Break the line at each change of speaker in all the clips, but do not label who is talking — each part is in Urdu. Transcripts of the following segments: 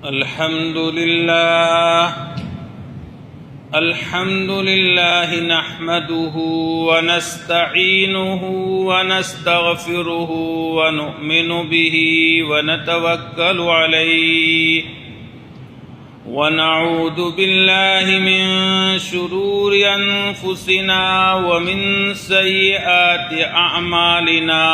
الحمد لله نحمده ونستعينه ونستغفره ونؤمن به ونتوكل عليه ونعوذ بالله من شرور أنفسنا ومن سيئات أعمالنا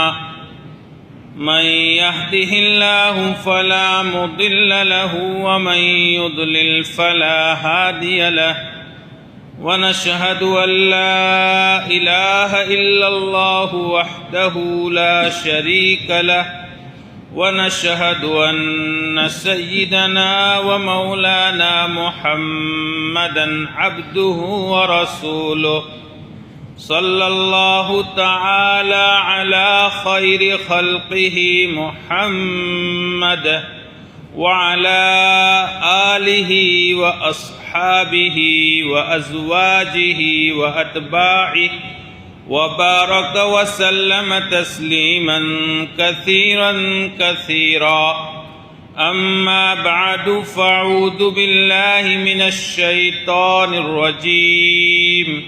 من يهده الله فلا مضل له ومن يضلل فلا هادي له ونشهد أن لا إله إلا الله وحده لا شريك له ونشهد أن سيدنا ومولانا محمدا عبده ورسوله صلى الله تعالى على خير خلقه محمد وعلى آله وأصحابه وأزواجه وأتباعه وبارك وسلم تسليما كثيرا كثيرا أما بعد فأعوذ بالله من الشيطان الرجيم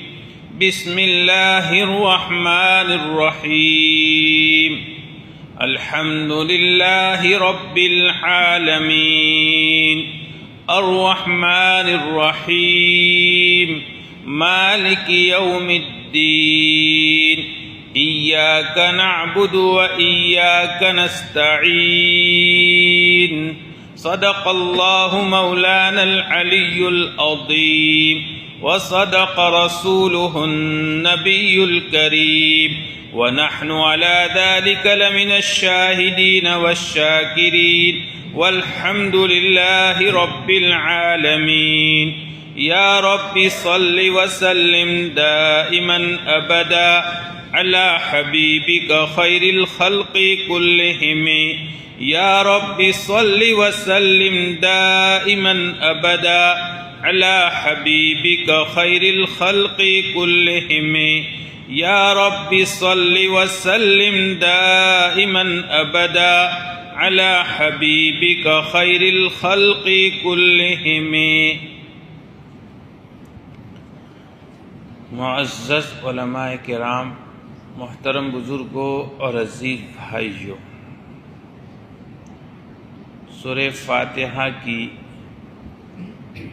بسم الله الرحمن الرحيم الحمد لله رب العالمين الرحمن الرحيم مالك يوم الدين إياك نعبد وإياك نستعين صدق الله مولانا العلي العظيم وصدق رسوله النبي الكريم ونحن على ذلك لمن الشاهدين والشاكرين والحمد لله رب العالمين يا رب صل وسلم دائما أبدا على حبيبك خير الخلق كلهم يا رب صل وسلم دائما أبدا على حبيبك خير الخلق كلهم يا رب صل وسلم دائما أبدا على حبيبك خير الخلق كلهم. معزز علماء کرام، محترم بزرگوں اور عزیز بھائیوں، سورہ فاتحہ کی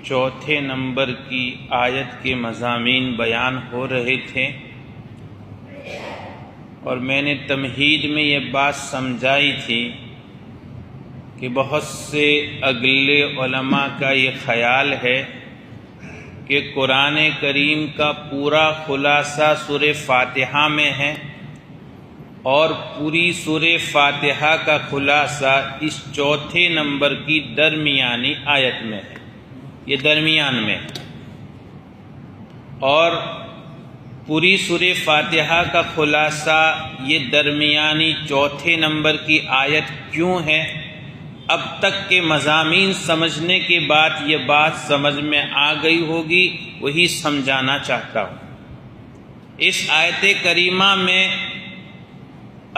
چوتھے نمبر کی آیت کے مضامین بیان ہو رہے تھے، اور میں نے تمہید میں یہ بات سمجھائی تھی کہ بہت سے اگلے علماء کا یہ خیال ہے کہ قرآن کریم کا پورا خلاصہ سورہ فاتحہ میں ہے اور پوری سورہ فاتحہ کا خلاصہ اس چوتھے نمبر کی درمیانی آیت میں ہے، یہ درمیان میں، اور پوری سورہ فاتحہ کا خلاصہ یہ درمیانی چوتھے نمبر کی آیت کیوں ہے؟ اب تک کے مضامین سمجھنے کے بعد یہ بات سمجھ میں آ گئی ہوگی، وہی سمجھانا چاہتا ہوں۔ اس آیت کریمہ میں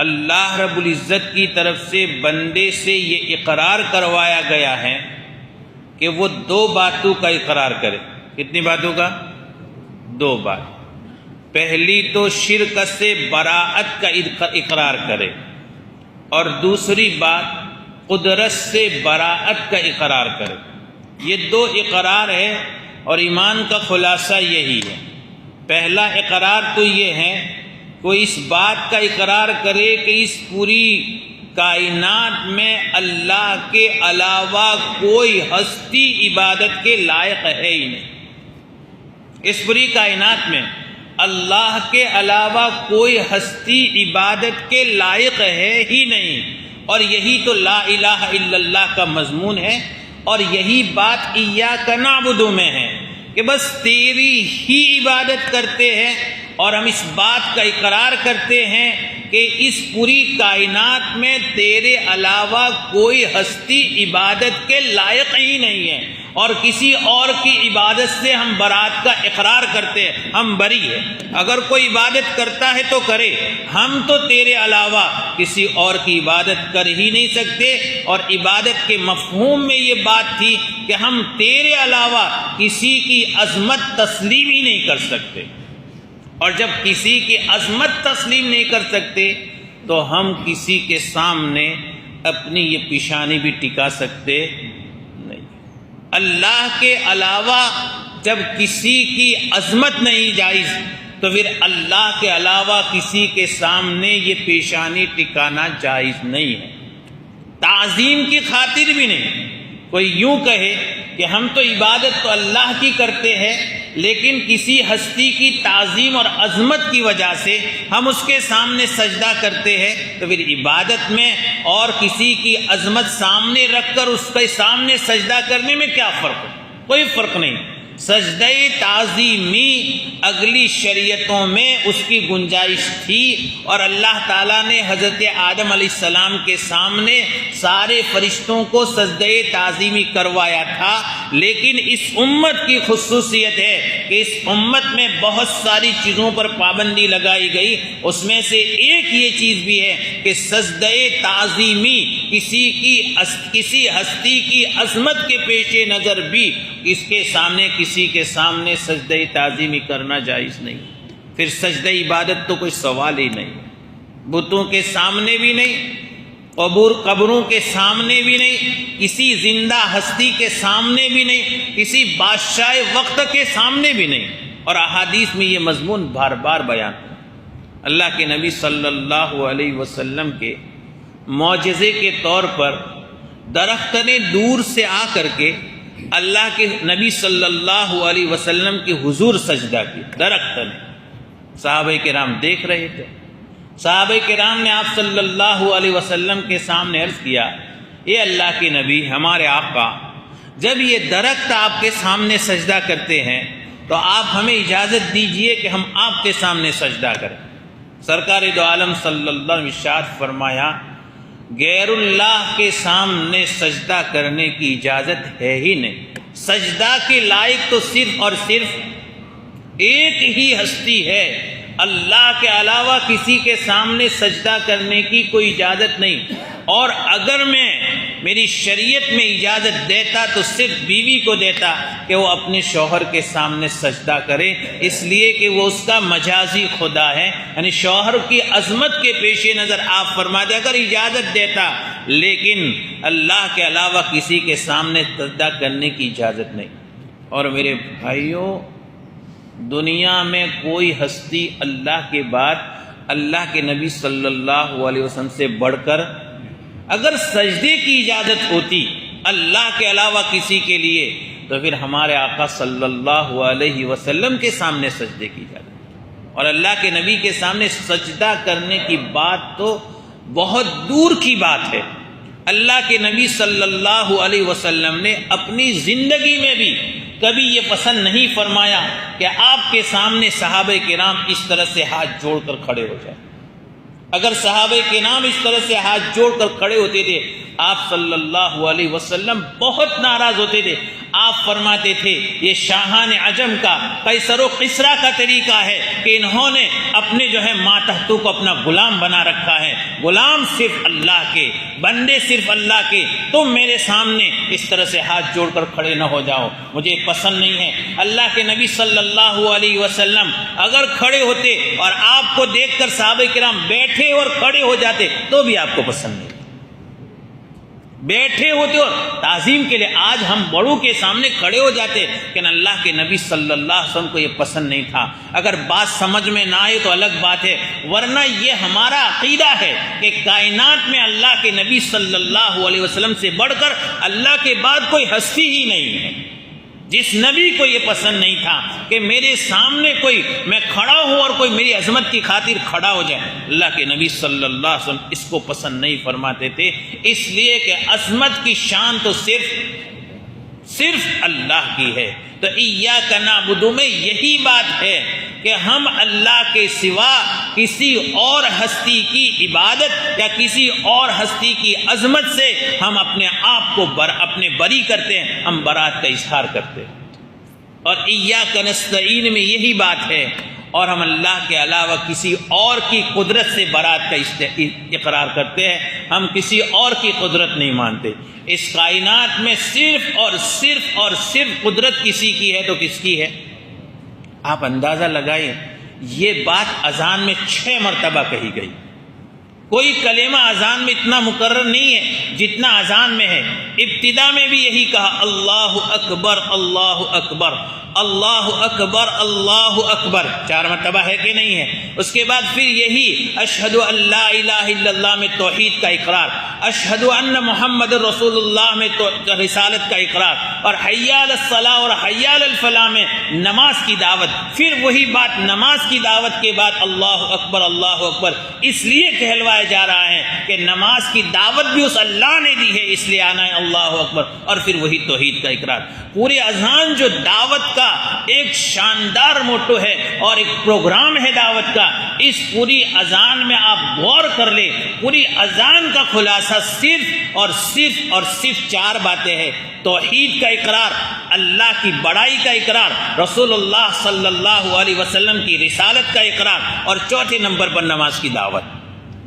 اللہ رب العزت کی طرف سے بندے سے یہ اقرار کروایا گیا ہے کہ وہ دو باتوں کا اقرار کرے۔ کتنی باتوں کا؟ دو بات۔ پہلی تو شرک سے براءت کا اقرار کرے، اور دوسری بات قدرت سے براءت کا اقرار کرے۔ یہ دو اقرار ہے، اور ایمان کا خلاصہ یہی ہے۔ پہلا اقرار تو یہ ہے کوئی اس بات کا اقرار کرے کہ اس پوری کائنات میں اللہ کے علاوہ کوئی ہستی عبادت کے لائق ہے ہی نہیں۔ اس پوری کائنات میں اللہ کے علاوہ کوئی ہستی عبادت کے لائق ہے ہی نہیں، اور یہی تو لا الہ الا اللہ کا مضمون ہے، اور یہی بات ایاک نعبد میں ہے کہ بس تیری ہی عبادت کرتے ہیں اور ہم اس بات کا اقرار کرتے ہیں کہ اس پوری کائنات میں تیرے علاوہ کوئی ہستی عبادت کے لائق ہی نہیں ہے، اور کسی اور کی عبادت سے ہم برات کا اقرار کرتے ہیں، ہم بری ہیں۔ اگر کوئی عبادت کرتا ہے تو کرے، ہم تو تیرے علاوہ کسی اور کی عبادت کر ہی نہیں سکتے۔ اور عبادت کے مفہوم میں یہ بات تھی کہ ہم تیرے علاوہ کسی کی عظمت تسلیم ہی نہیں کر سکتے، اور جب کسی کی عظمت تسلیم نہیں کر سکتے تو ہم کسی کے سامنے اپنی یہ پیشانی بھی ٹکا سکتے نہیں۔ اللہ کے علاوہ جب کسی کی عظمت نہیں جائز تو پھر اللہ کے علاوہ کسی کے سامنے یہ پیشانی ٹکانا جائز نہیں ہے، تعظیم کی خاطر بھی نہیں۔ کوئی یوں کہے کہ ہم تو عبادت تو اللہ کی کرتے ہیں، لیکن کسی ہستی کی تعظیم اور عظمت کی وجہ سے ہم اس کے سامنے سجدہ کرتے ہیں، تو پھر عبادت میں اور کسی کی عظمت سامنے رکھ کر اس کے سامنے سجدہ کرنے میں کیا فرق ہے؟ کوئی فرق نہیں۔ سجدہ تعظیمی اگلی شریعتوں میں اس کی گنجائش تھی، اور اللہ تعالیٰ نے حضرت آدم علیہ السلام کے سامنے سارے فرشتوں کو سجدہ تعظیمی کروایا تھا، لیکن اس امت کی خصوصیت ہے کہ اس امت میں بہت ساری چیزوں پر پابندی لگائی گئی، اس میں سے ایک یہ چیز بھی ہے کہ سجدہ تعظیمی کسی ہستی کی عظمت کے پیش نظر بھی اس کے سامنے کسی کے سامنے سجدہ تعظیمی کرنا جائز نہیں۔ پھر سجدہ عبادت تو کوئی سوال ہی نہیں، بتوں کے سامنے بھی نہیں، قبروں کے سامنے بھی نہیں، کسی زندہ ہستی کے سامنے بھی نہیں، کسی بادشاہ وقت کے سامنے بھی نہیں۔ اور احادیث میں یہ مضمون بار بار بیان ہے۔ اللہ کے نبی صلی اللہ علیہ وسلم کے معجزے کے طور پر درخت نے دور سے آ کر کے اللہ کے نبی صلی اللہ علیہ وسلم کے حضور سجدہ کی، درخت نے۔ صحابہ کرام دیکھ رہے تھے، صحابہ کرام نے آپ صلی اللہ علیہ وسلم کے سامنے عرض کیا، اے اللہ کے نبی، ہمارے آقا، جب یہ درخت آپ کے سامنے سجدہ کرتے ہیں تو آپ ہمیں اجازت دیجئے کہ ہم آپ کے سامنے سجدہ کریں۔ سرکار دو عالم صلی اللہ علیہ وسلم ارشاد فرمایا، غیر اللہ کے سامنے سجدہ کرنے کی اجازت ہے ہی نہیں۔ سجدہ کے لائق تو صرف اور صرف ایک ہی ہستی ہے، اللہ کے علاوہ کسی کے سامنے سجدہ کرنے کی کوئی اجازت نہیں۔ اور اگر میری شریعت میں اجازت دیتا تو صرف بیوی کو دیتا کہ وہ اپنے شوہر کے سامنے سجدہ کرے، اس لیے کہ وہ اس کا مجازی خدا ہے، یعنی شوہر کی عظمت کے پیش نظر آپ فرما دے اگر اجازت دیتا، لیکن اللہ کے علاوہ کسی کے سامنے سجدہ کرنے کی اجازت نہیں۔ اور میرے بھائیوں، دنیا میں کوئی ہستی اللہ کے بعد اللہ کے نبی صلی اللہ علیہ وسلم سے بڑھ کر اگر سجدے کی اجازت ہوتی اللہ کے علاوہ کسی کے لیے، تو پھر ہمارے آقا صلی اللہ علیہ وسلم کے سامنے سجدے کی اجازت۔ اور اللہ کے نبی کے سامنے سجدہ کرنے کی بات تو بہت دور کی بات ہے۔ اللہ کے نبی صلی اللہ علیہ وسلم نے اپنی زندگی میں بھی کبھی یہ پسند نہیں فرمایا کہ آپ کے سامنے صحابہ کرام اس طرح سے ہاتھ جوڑ کر کھڑے ہو جائیں۔ اگر صحابہ کرام اس طرح سے ہاتھ جوڑ کر کھڑے ہوتے تھے، آپ صلی اللہ علیہ وسلم بہت ناراض ہوتے تھے۔ آپ فرماتے تھے یہ شاہان عجم کا، قیصر و قسرا کا طریقہ ہے کہ انہوں نے اپنے ماتحتوں کو اپنا غلام بنا رکھا ہے، غلام صرف اللہ کے، بندے صرف اللہ کے، تم میرے سامنے اس طرح سے ہاتھ جوڑ کر کھڑے نہ ہو جاؤ، مجھے پسند نہیں ہے۔ اللہ کے نبی صلی اللہ علیہ وسلم اگر کھڑے ہوتے اور آپ کو دیکھ کر صحابہ کرام بیٹھے اور کھڑے ہو جاتے تو بھی آپ کو پسند نہیں، بیٹھے ہوتے اور تعظیم کے لیے آج ہم بڑوں کے سامنے کھڑے ہو جاتے، لیکن اللہ کے نبی صلی اللہ علیہ وسلم کو یہ پسند نہیں تھا۔ اگر بات سمجھ میں نہ آئے تو الگ بات ہے، ورنہ یہ ہمارا عقیدہ ہے کہ کائنات میں اللہ کے نبی صلی اللہ علیہ وسلم سے بڑھ کر اللہ کے بعد کوئی ہستی ہی نہیں ہے۔ جس نبی کو یہ پسند نہیں تھا کہ میرے سامنے کوئی میں کھڑا ہوں اور کوئی میری عظمت کی خاطر کھڑا ہو جائے، اللہ کے نبی صلی اللہ علیہ وسلم اس کو پسند نہیں فرماتے تھے، اس لیے کہ عظمت کی شان تو صرف اللہ کی ہے۔ تو ایاک نعبد میں یہی بات ہے کہ ہم اللہ کے سوا کسی اور ہستی کی عبادت یا کسی اور ہستی کی عظمت سے ہم اپنے آپ کو اپنے بری کرتے ہیں، ہم برات کا اظہار کرتے ہیں۔ اور ایاک نستعین میں یہی بات ہے، اور ہم اللہ کے علاوہ کسی اور کی قدرت سے برات کا اقرار کرتے ہیں، ہم کسی اور کی قدرت نہیں مانتے۔ اس کائنات میں صرف اور صرف قدرت کسی کی ہے تو کس کی ہے؟ آپ اندازہ لگائیں، یہ بات اذان میں 6 مرتبہ کہی گئی۔ کوئی کلمہ اذان میں اتنا مکرر نہیں ہے جتنا اذان میں ہے۔ ابتدا میں بھی یہی کہا، اللہ اکبر اللہ اکبر اللہ اکبر اللہ اکبر، 4 مرتبہ ہے کہ نہیں ہے؟ اس کے بعد پھر یہی اشہد ان لا الہ الا اللہ میں توحید کا اقرار، اشہد ان محمد رسول اللہ میں رسالت کا اقرار، اور حی علی الصلاۃ اور حی علی الفلاح میں نماز کی دعوت۔ پھر وہی بات نماز کی دعوت کے بعد اللہ اکبر اس لیے کہلوایا جا رہا ہے کہ نماز کی دعوت بھی اس اللہ نے دی ہے، اس لیے آنا ہے اللہ اکبر، اور پھر وہی توحید کا اقرار۔ پورے اذان جو دعوت کا ایک شاندار موٹو ہے اور ایک پروگرام ہے دعوت کا، اس پوری اذان میں آپ غور کر لیں، پوری اذان کا خلاصہ صرف 4 باتیں ہیں: توحید کا اقرار، اللہ کی بڑائی کا اقرار، رسول اللہ صلی اللہ علیہ وسلم کی رسالت کا اقرار، اور چوتھے نمبر پر نماز کی دعوت۔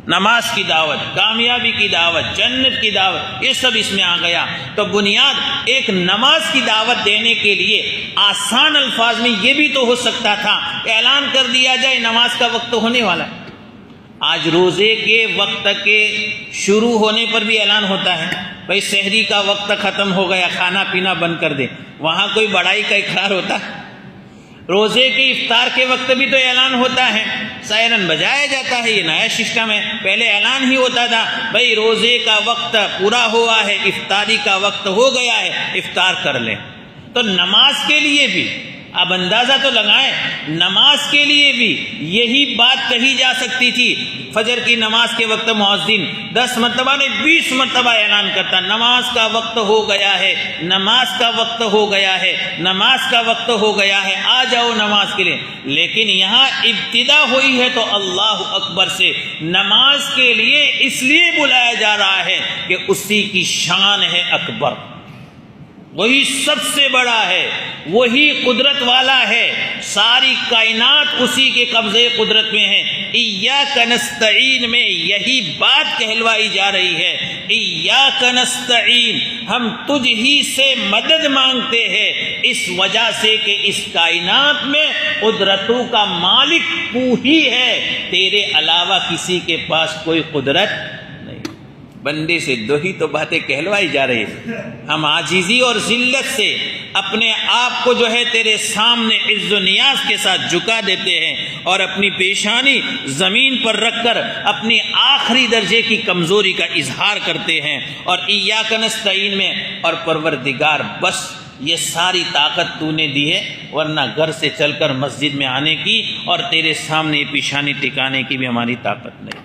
نماز کی دعوت، کامیابی کی دعوت، جنت کی دعوت، یہ سب اس میں آ گیا۔ تو بنیاد ایک نماز کی دعوت دینے کے لیے آسان الفاظ میں یہ بھی تو ہو سکتا تھا، اعلان کر دیا جائے نماز کا وقت ہونے والا ہے۔ آج روزے کے وقت کے شروع ہونے پر بھی اعلان ہوتا ہے، بھائی سحری کا وقت ختم ہو گیا، کھانا پینا بند کر دیں۔ وہاں کوئی بڑائی کا اقرار ہوتا ہے؟ روزے کے افطار کے وقت بھی تو اعلان ہوتا ہے، سائرن بجایا جاتا ہے، یہ نیا سسٹم ہے۔ پہلے اعلان ہی ہوتا تھا، بھائی روزے کا وقت پورا ہوا ہے، افطاری کا وقت ہو گیا ہے، افطار کر لیں۔ تو نماز کے لیے بھی اب اندازہ تو لگائیں، نماز کے لیے بھی یہی بات کہی جا سکتی تھی۔ فجر کی نماز کے وقت مؤذن 10 مرتبہ نہیں 20 مرتبہ اعلان کرتا، نماز کا وقت ہو گیا ہے، نماز کا وقت ہو گیا ہے، نماز کا وقت ہو گیا ہے، آ جاؤ نماز کے لیے۔ لیکن یہاں ابتدا ہوئی ہے تو اللہ اکبر سے، نماز کے لیے اس لیے بلایا جا رہا ہے کہ اسی کی شان ہے اکبر، وہی سب سے بڑا ہے، وہی قدرت والا ہے، ساری کائنات اسی کے قبضے قدرت میں ہے۔ ایاک نستعین میں یہی بات کہلوائی جا رہی ہے، ایاک نستعین، ہم تجھ ہی سے مدد مانگتے ہیں، اس وجہ سے کہ اس کائنات میں قدرتوں کا مالک تو ہی ہے، تیرے علاوہ کسی کے پاس کوئی قدرت نہیں۔ بندے سے 2 ہی تو باتیں کہلوائی جا رہی ہے۔ ہم عاجزی اور ذلت سے اپنے آپ کو جو ہے تیرے سامنے عز و نیاز کے ساتھ جھکا دیتے ہیں، اور اپنی پیشانی زمین پر رکھ کر اپنی آخری درجے کی کمزوری کا اظہار کرتے ہیں، اور ایاک نستعین میں، اور پروردگار بس یہ ساری طاقت تو نے دی ہے، ورنہ گھر سے چل کر مسجد میں آنے کی اور تیرے سامنے پیشانی ٹکانے کی بھی ہماری طاقت نہیں۔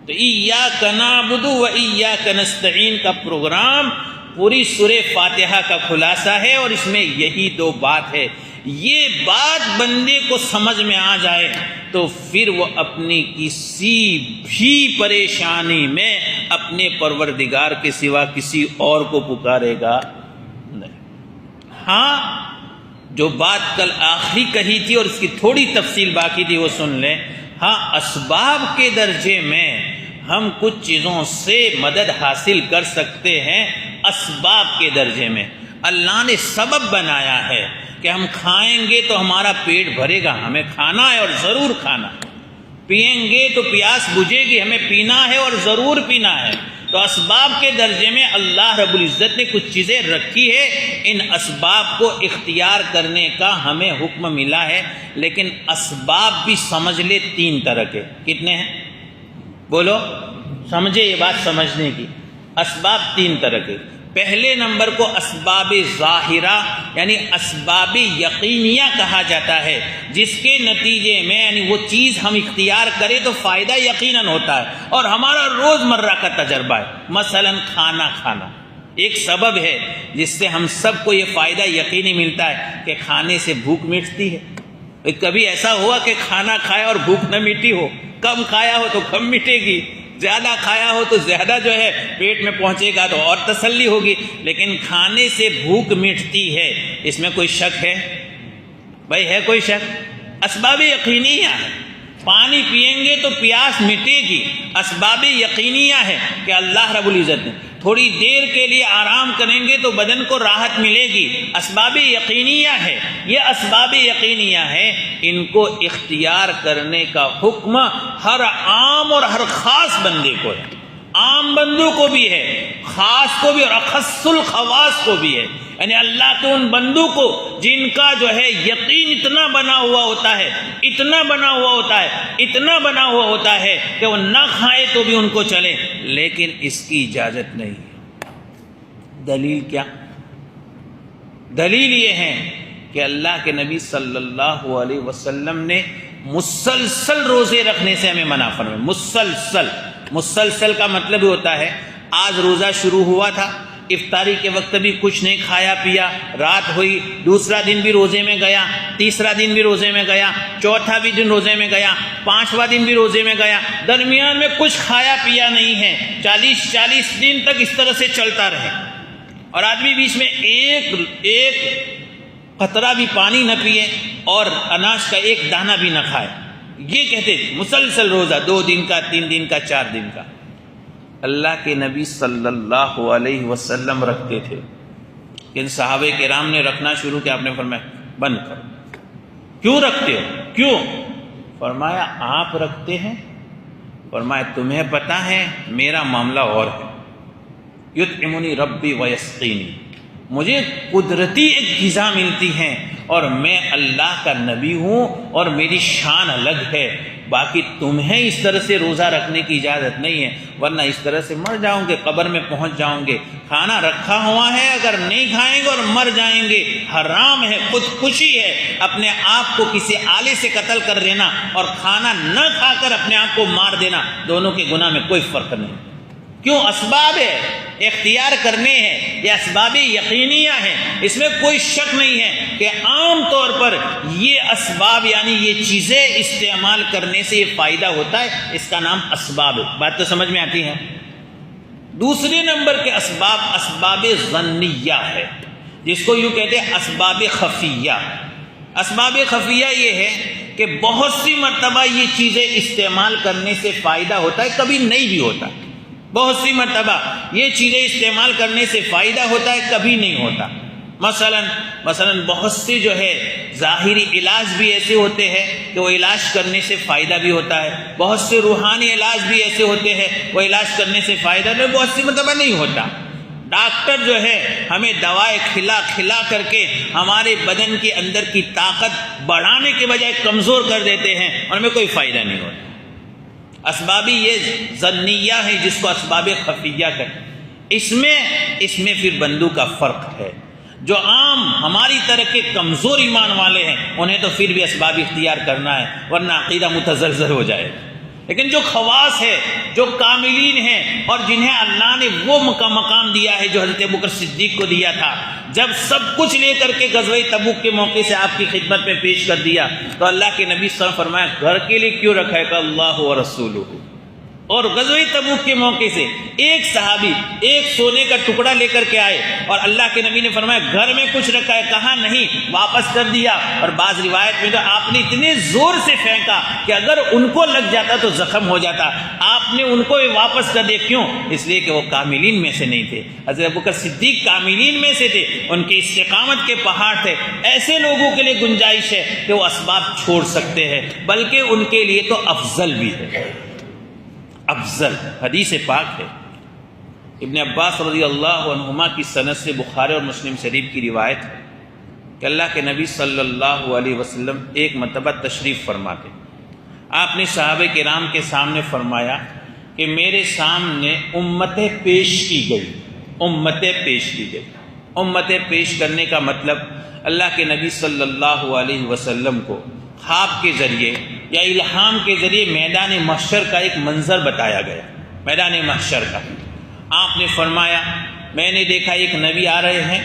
تو ایاک نعبد و ایاک نستعین کا پروگرام پوری سورہ فاتحہ کا خلاصہ ہے، اور اس میں یہی 2 بات ہے۔ یہ بات بندے کو سمجھ میں آ جائے تو پھر وہ اپنی کسی بھی پریشانی میں اپنے پروردگار کے سوا کسی اور کو پکارے گا نہیں۔ ہاں، جو بات کل آخری کہی تھی اور اس کی تھوڑی تفصیل باقی تھی وہ سن لیں۔ ہاں، اسباب کے درجے میں ہم کچھ چیزوں سے مدد حاصل کر سکتے ہیں، اسباب کے درجے میں اللہ نے سبب بنایا ہے کہ ہم کھائیں گے تو ہمارا پیٹ بھرے گا، ہمیں کھانا ہے اور ضرور کھانا، پئیں گے تو پیاس بجھے گی، ہمیں پینا ہے اور ضرور پینا ہے۔ تو اسباب کے درجے میں اللہ رب العزت نے کچھ چیزیں رکھی ہے، ان اسباب کو اختیار کرنے کا ہمیں حکم ملا ہے۔ لیکن اسباب بھی سمجھ لے 3 طرح کے، کتنے ہیں بولو؟ سمجھے یہ بات سمجھنے کی۔ اسباب 3 طرح کے۔ پہلے نمبر کو اسباب ظاہرہ یعنی اسباب یقینیہ کہا جاتا ہے، جس کے نتیجے میں یعنی وہ چیز ہم اختیار کریں تو فائدہ یقیناً ہوتا ہے اور ہمارا روزمرہ کا تجربہ ہے۔ مثلا کھانا کھانا ایک سبب ہے جس سے ہم سب کو یہ فائدہ یقینی ملتا ہے کہ کھانے سے بھوک مٹتی ہے، کبھی ایسا ہوا کہ کھانا کھایا اور بھوک نہ مٹی ہو؟ کم کھایا ہو تو کم مٹے گی، زیادہ کھایا ہو تو زیادہ جو ہے پیٹ میں پہنچے گا تو اور تسلی ہوگی، لیکن کھانے سے بھوک مٹتی ہے، اس میں کوئی شک ہے؟ بھائی ہے کوئی شک؟ اسباب یقینیہ ہے، پانی پئیں گے تو پیاس مٹے گی، اسباب یقینیہ ہے کہ اللہ رب العزت نے تھوڑی دیر کے لیے آرام کریں گے تو بدن کو راحت ملے گی، اسباب یقینیہ ہے، یہ اسباب یقینیہ ہے، ان کو اختیار کرنے کا حکم ہر عام اور ہر خاص بندے کو ہے، عام بندوں کو بھی ہے، خاص کو بھی، اور اخص الخواص کو بھی ہے، یعنی اللہ کے ان بندوں کو جن کا جو ہے یقین اتنا بنا ہوا ہوتا ہے، اتنا بنا ہوا ہوتا ہے، اتنا بنا ہوا ہوتا ہے کہ وہ نہ کھائے تو بھی ان کو چلے، لیکن اس کی اجازت نہیں ہے۔ دلیل کیا؟ دلیل یہ ہے کہ اللہ کے نبی صلی اللہ علیہ وسلم نے مسلسل روزے رکھنے سے ہمیں منع فرمایا۔ مسلسل کا مطلب یہ ہوتا ہے آج روزہ شروع ہوا تھا، افطاری کے وقت بھی کچھ نہیں کھایا پیا، رات ہوئی، دوسرا دن بھی روزے میں گیا، تیسرا دن بھی روزے میں گیا، چوتھا بھی دن روزے میں گیا، پانچواں دن بھی روزے میں گیا، درمیان میں کچھ کھایا پیا نہیں ہے، 40 دن تک اس طرح سے چلتا رہے، اور آدمی بیچ میں ایک قطرہ بھی پانی نہ پیے اور اناج کا ایک دانہ بھی نہ کھائے، یہ کہتے تھے مسلسل روزہ 2 دن کا، 3 دن کا، 4 دن کا۔ اللہ کے نبی صلی اللہ علیہ وسلم رکھتے تھے، ان صحابہ کرام نے رکھنا شروع کیا، آپ نے فرمایا بند کرو۔ کیوں رکھتے ہو؟ کیوں؟ فرمایا آپ رکھتے ہیں، فرمایا تمہیں پتہ ہے میرا معاملہ اور ہے، یطعمنی ربی ویسقینی، مجھے قدرتی ایک غذا ملتی ہے اور میں اللہ کا نبی ہوں اور میری شان الگ ہے، باقی تمہیں اس طرح سے روزہ رکھنے کی اجازت نہیں ہے، ورنہ اس طرح سے مر جاؤں گے، قبر میں پہنچ جاؤں گے، کھانا رکھا ہوا ہے، اگر نہیں کھائیں گے اور مر جائیں گے، حرام ہے، خودکشی ہے، اپنے آپ کو کسی آلے سے قتل کر دینا اور کھانا نہ کھا کر اپنے آپ کو مار دینا، دونوں کے گناہ میں کوئی فرق نہیں۔ کیوں؟ اسباب ہے، اختیار کرنے ہیں، یہ اسباب یقینیہ ہیں، اس میں کوئی شک نہیں ہے کہ عام طور پر یہ اسباب یعنی یہ چیزیں استعمال کرنے سے یہ فائدہ ہوتا ہے، اس کا نام اسباب ہے۔ بات تو سمجھ میں آتی ہے؟ دوسرے نمبر کے اسباب ظنیہ ہے، جس کو یوں کہتے ہیں اسباب خفیہ۔ اسباب خفیہ یہ ہے کہ بہت سی مرتبہ یہ چیزیں استعمال کرنے سے فائدہ ہوتا ہے، کبھی نہیں بھی ہوتا، بہت سی مرتبہ یہ چیزیں استعمال کرنے سے فائدہ ہوتا ہے، کبھی نہیں ہوتا۔ مثلا بہت سے جو ہے ظاہری علاج بھی ایسے ہوتے ہیں کہ وہ علاج کرنے سے فائدہ بھی ہوتا ہے، بہت سے روحانی علاج بھی ایسے ہوتے ہیں وہ علاج کرنے سے فائدہ نہیں، بہت سی مرتبہ نہیں ہوتا۔ ڈاکٹر جو ہے ہمیں دوائیں کھلا کر کے ہمارے بدن کے اندر کی طاقت بڑھانے کے بجائے کمزور کر دیتے ہیں اور ہمیں کوئی فائدہ نہیں ہوتا۔ اسبابی یہ ظنیہ ہے جس کو اسباب خفیہ کہتے ہیں۔ اس میں پھر بندوں کا فرق ہے، جو عام ہماری طرح کے کمزور ایمان والے ہیں انہیں تو پھر بھی اسباب اختیار کرنا ہے، ورنہ عقیدہ متزلزل ہو جائے، لیکن جو خواص ہے، جو کاملین ہیں اور جنہیں اللہ نے وہ مقام دیا ہے جو حضرت ابوبکر صدیق کو دیا تھا، جب سب کچھ لے کر کے غزوہ تبوک کے موقع سے آپ کی خدمت میں پیش کر دیا تو اللہ کے نبی صلی اللہ علیہ وسلم فرمایا گھر کے لیے کیوں رکھا ہے کہ اللہ و رسولہ، اور غزوہ تبوک کے موقع سے ایک صحابی ایک سونے کا ٹکڑا لے کر کے آئے اور اللہ کے نبی نے فرمایا گھر میں کچھ رکھا ہے، کہا نہیں، واپس کر دیا، اور بعض روایت میں تو آپ نے اتنے زور سے پھینکا کہ اگر ان کو لگ جاتا تو زخم ہو جاتا، آپ نے ان کو واپس کر دیا۔ کیوں؟ اس لیے کہ وہ کاملین میں سے نہیں تھے، حضرت ابوبکر صدیق کاملین میں سے تھے، ان کی استقامت کے پہاڑ تھے۔ ایسے لوگوں کے لیے گنجائش ہے کہ وہ اسباب چھوڑ سکتے ہیں، بلکہ ان کے لیے تو افضل بھی ہے، افضل۔ حدیث پاک ہے، ابن عباس رضی اللہ عنہما کی سند سے بخاری اور مسلم شریف کی روایت ہے کہ اللہ کے نبی صلی اللہ علیہ وسلم ایک مرتبہ تشریف فرماتے، آپ نے صحابہ کرام کے سامنے فرمایا کہ میرے سامنے امتیں پیش کی گئی، امتیں پیش کی گئی۔ امتیں پیش کرنے کا مطلب اللہ کے نبی صلی اللہ علیہ وسلم کو خواب کے ذریعے یا الہام کے ذریعے میدان محشر کا ایک منظر بتایا گیا، میدان محشر کا۔ آپ نے فرمایا میں نے دیکھا ایک نبی آ رہے ہیں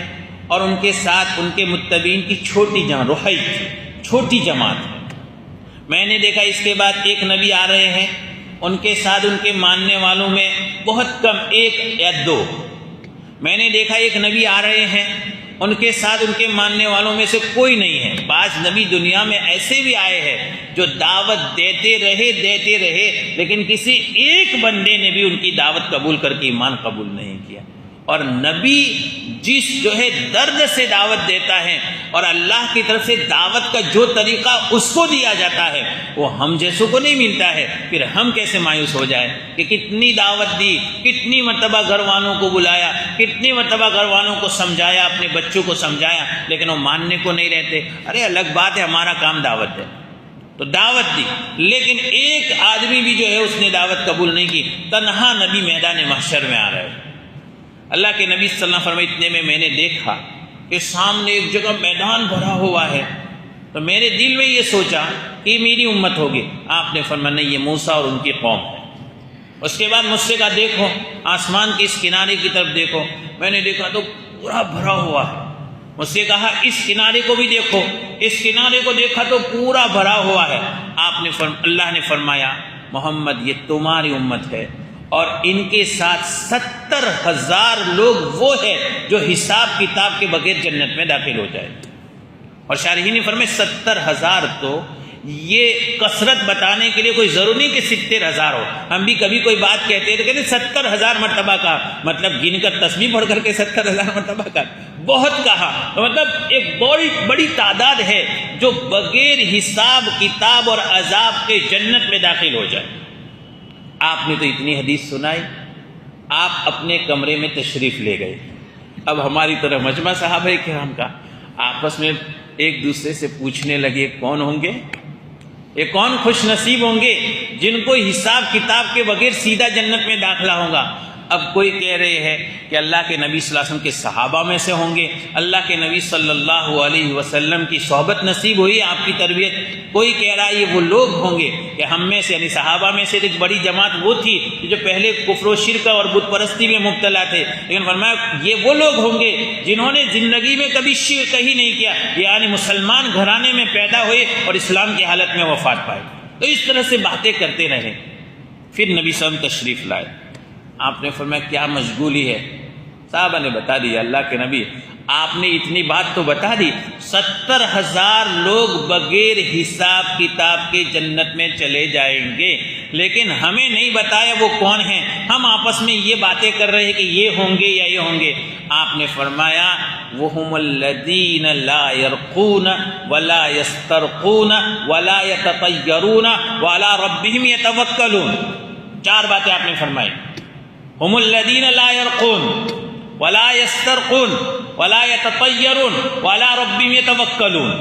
اور ان کے ساتھ ان کے متبعین کی چھوٹی جان رحیق چھوٹی جماعت ہے۔ میں نے دیکھا اس کے بعد ایک نبی آ رہے ہیں، ان کے ساتھ ان کے ماننے والوں میں بہت کم، ایک یا دو۔ میں نے دیکھا ایک نبی آ رہے ہیں، ان کے ساتھ ان کے ماننے والوں میں سے کوئی نہیں ہے۔ بعض نبی دنیا میں ایسے بھی آئے ہیں جو دعوت دیتے رہے لیکن کسی ایک بندے نے بھی ان کی دعوت قبول کر کے ایمان قبول نہیں کیا۔ اور نبی جس جو ہے درد سے دعوت دیتا ہے اور اللہ کی طرف سے دعوت کا جو طریقہ اس کو دیا جاتا ہے وہ ہم جیسوں کو نہیں ملتا ہے، پھر ہم کیسے مایوس ہو جائے کہ کتنی دعوت دی، کتنی مرتبہ گھر والوں کو بلایا، کتنی مرتبہ گھر والوں کو سمجھایا، اپنے بچوں کو سمجھایا، لیکن وہ ماننے کو نہیں رہتے۔ ارے الگ بات ہے، ہمارا کام دعوت ہے، تو دعوت دی، لیکن ایک آدمی بھی جو ہے اس نے دعوت قبول نہیں کی۔ تنہا نبی میدان محشر میں آ رہا ہے۔ اللہ کے نبی صلی اللہ علیہ وسلم اتنے میں نے دیکھا کہ سامنے ایک جگہ میدان بھرا ہوا ہے، تو میرے دل میں یہ سوچا کہ میری امت ہوگی۔ آپ نے فرمایا نہیں، یہ موسیٰ اور ان کی قوم ہے۔ اس کے بعد مجھ سے کہا دیکھو آسمان کے اس کنارے کی طرف دیکھو۔ میں نے دیکھا تو پورا بھرا ہوا ہے۔ مجھ سے کہا اس کنارے کو بھی دیکھو، اس کنارے کو دیکھا تو پورا بھرا ہوا ہے۔ اللہ نے فرمایا محمد یہ تمہاری امت ہے، اور ان کے ساتھ 70,000 لوگ وہ ہیں جو حساب کتاب کے بغیر جنت میں داخل ہو جائے۔ اور شارحین نے فرمایا 70,000 تو یہ کثرت بتانے کے لیے کوئی ضروری نہیں کہ 70,000 ہو۔ ہم بھی کبھی کوئی بات کہتے ہیں تو کہتے ہیں 70,000 مرتبہ کا، مطلب گن کر تسبیح پڑھ کر کے 70,000 مرتبہ کا بہت کہا، تو مطلب ایک بڑی تعداد ہے جو بغیر حساب کتاب اور عذاب کے جنت میں داخل ہو جائے۔ آپ نے تو اتنی حدیث سنائی، آپ اپنے کمرے میں تشریف لے گئے۔ اب ہماری طرح مجمع صحابہ کرام کا آپس میں ایک دوسرے سے پوچھنے لگے کون ہوں گے، یہ کون خوش نصیب ہوں گے جن کو حساب کتاب کے بغیر سیدھا جنت میں داخلہ ہوگا۔ اب کوئی کہہ رہے ہیں کہ اللہ کے نبی صلی اللہ علیہ وسلم کے صحابہ میں سے ہوں گے، اللہ کے نبی صلی اللہ علیہ وسلم کی صحبت نصیب ہوئی، آپ کی تربیت۔ کوئی کہہ رہا ہے یہ وہ لوگ ہوں گے کہ ہم میں سے، یعنی صحابہ میں سے ایک بڑی جماعت وہ تھی جو پہلے کفر و شرک اور بت پرستی میں مبتلا تھے، لیکن فرمایا یہ وہ لوگ ہوں گے جنہوں نے زندگی میں کبھی شرک ہی نہیں کیا، یعنی مسلمان گھرانے میں پیدا ہوئے اور اسلام کی حالت میں وفات پائے۔ تو اس طرح سے باتیں کرتے رہے۔ پھر نبی صلی اللہ علیہ وسلم تشریف لائے۔ آپ نے فرمایا کیا مشغولی ہے؟ صحابہ نے بتا دیا اللہ کے نبی آپ نے اتنی بات تو بتا دی، 70,000 لوگ بغیر حساب کتاب کے جنت میں چلے جائیں گے، لیکن ہمیں نہیں بتایا وہ کون ہیں۔ ہم آپس میں یہ باتیں کر رہے ہیں کہ یہ ہوں گے یا یہ ہوں گے۔ آپ نے فرمایا وَهُمُ الَّذِينَ لَا يَرْقُونَ وَلَا يَسْتَرْقُونَ وَلَا يَتَطَيَّرُونَ وَعَلَىٰ رَبِّهِمْ يَتَوَكَّلُونَ۔ 4 باتیں آپ نے فرمائی، ہم الذین لا یرقون ولا یسترقون ولا یتطیرون وعلی ربہم یتوکلون۔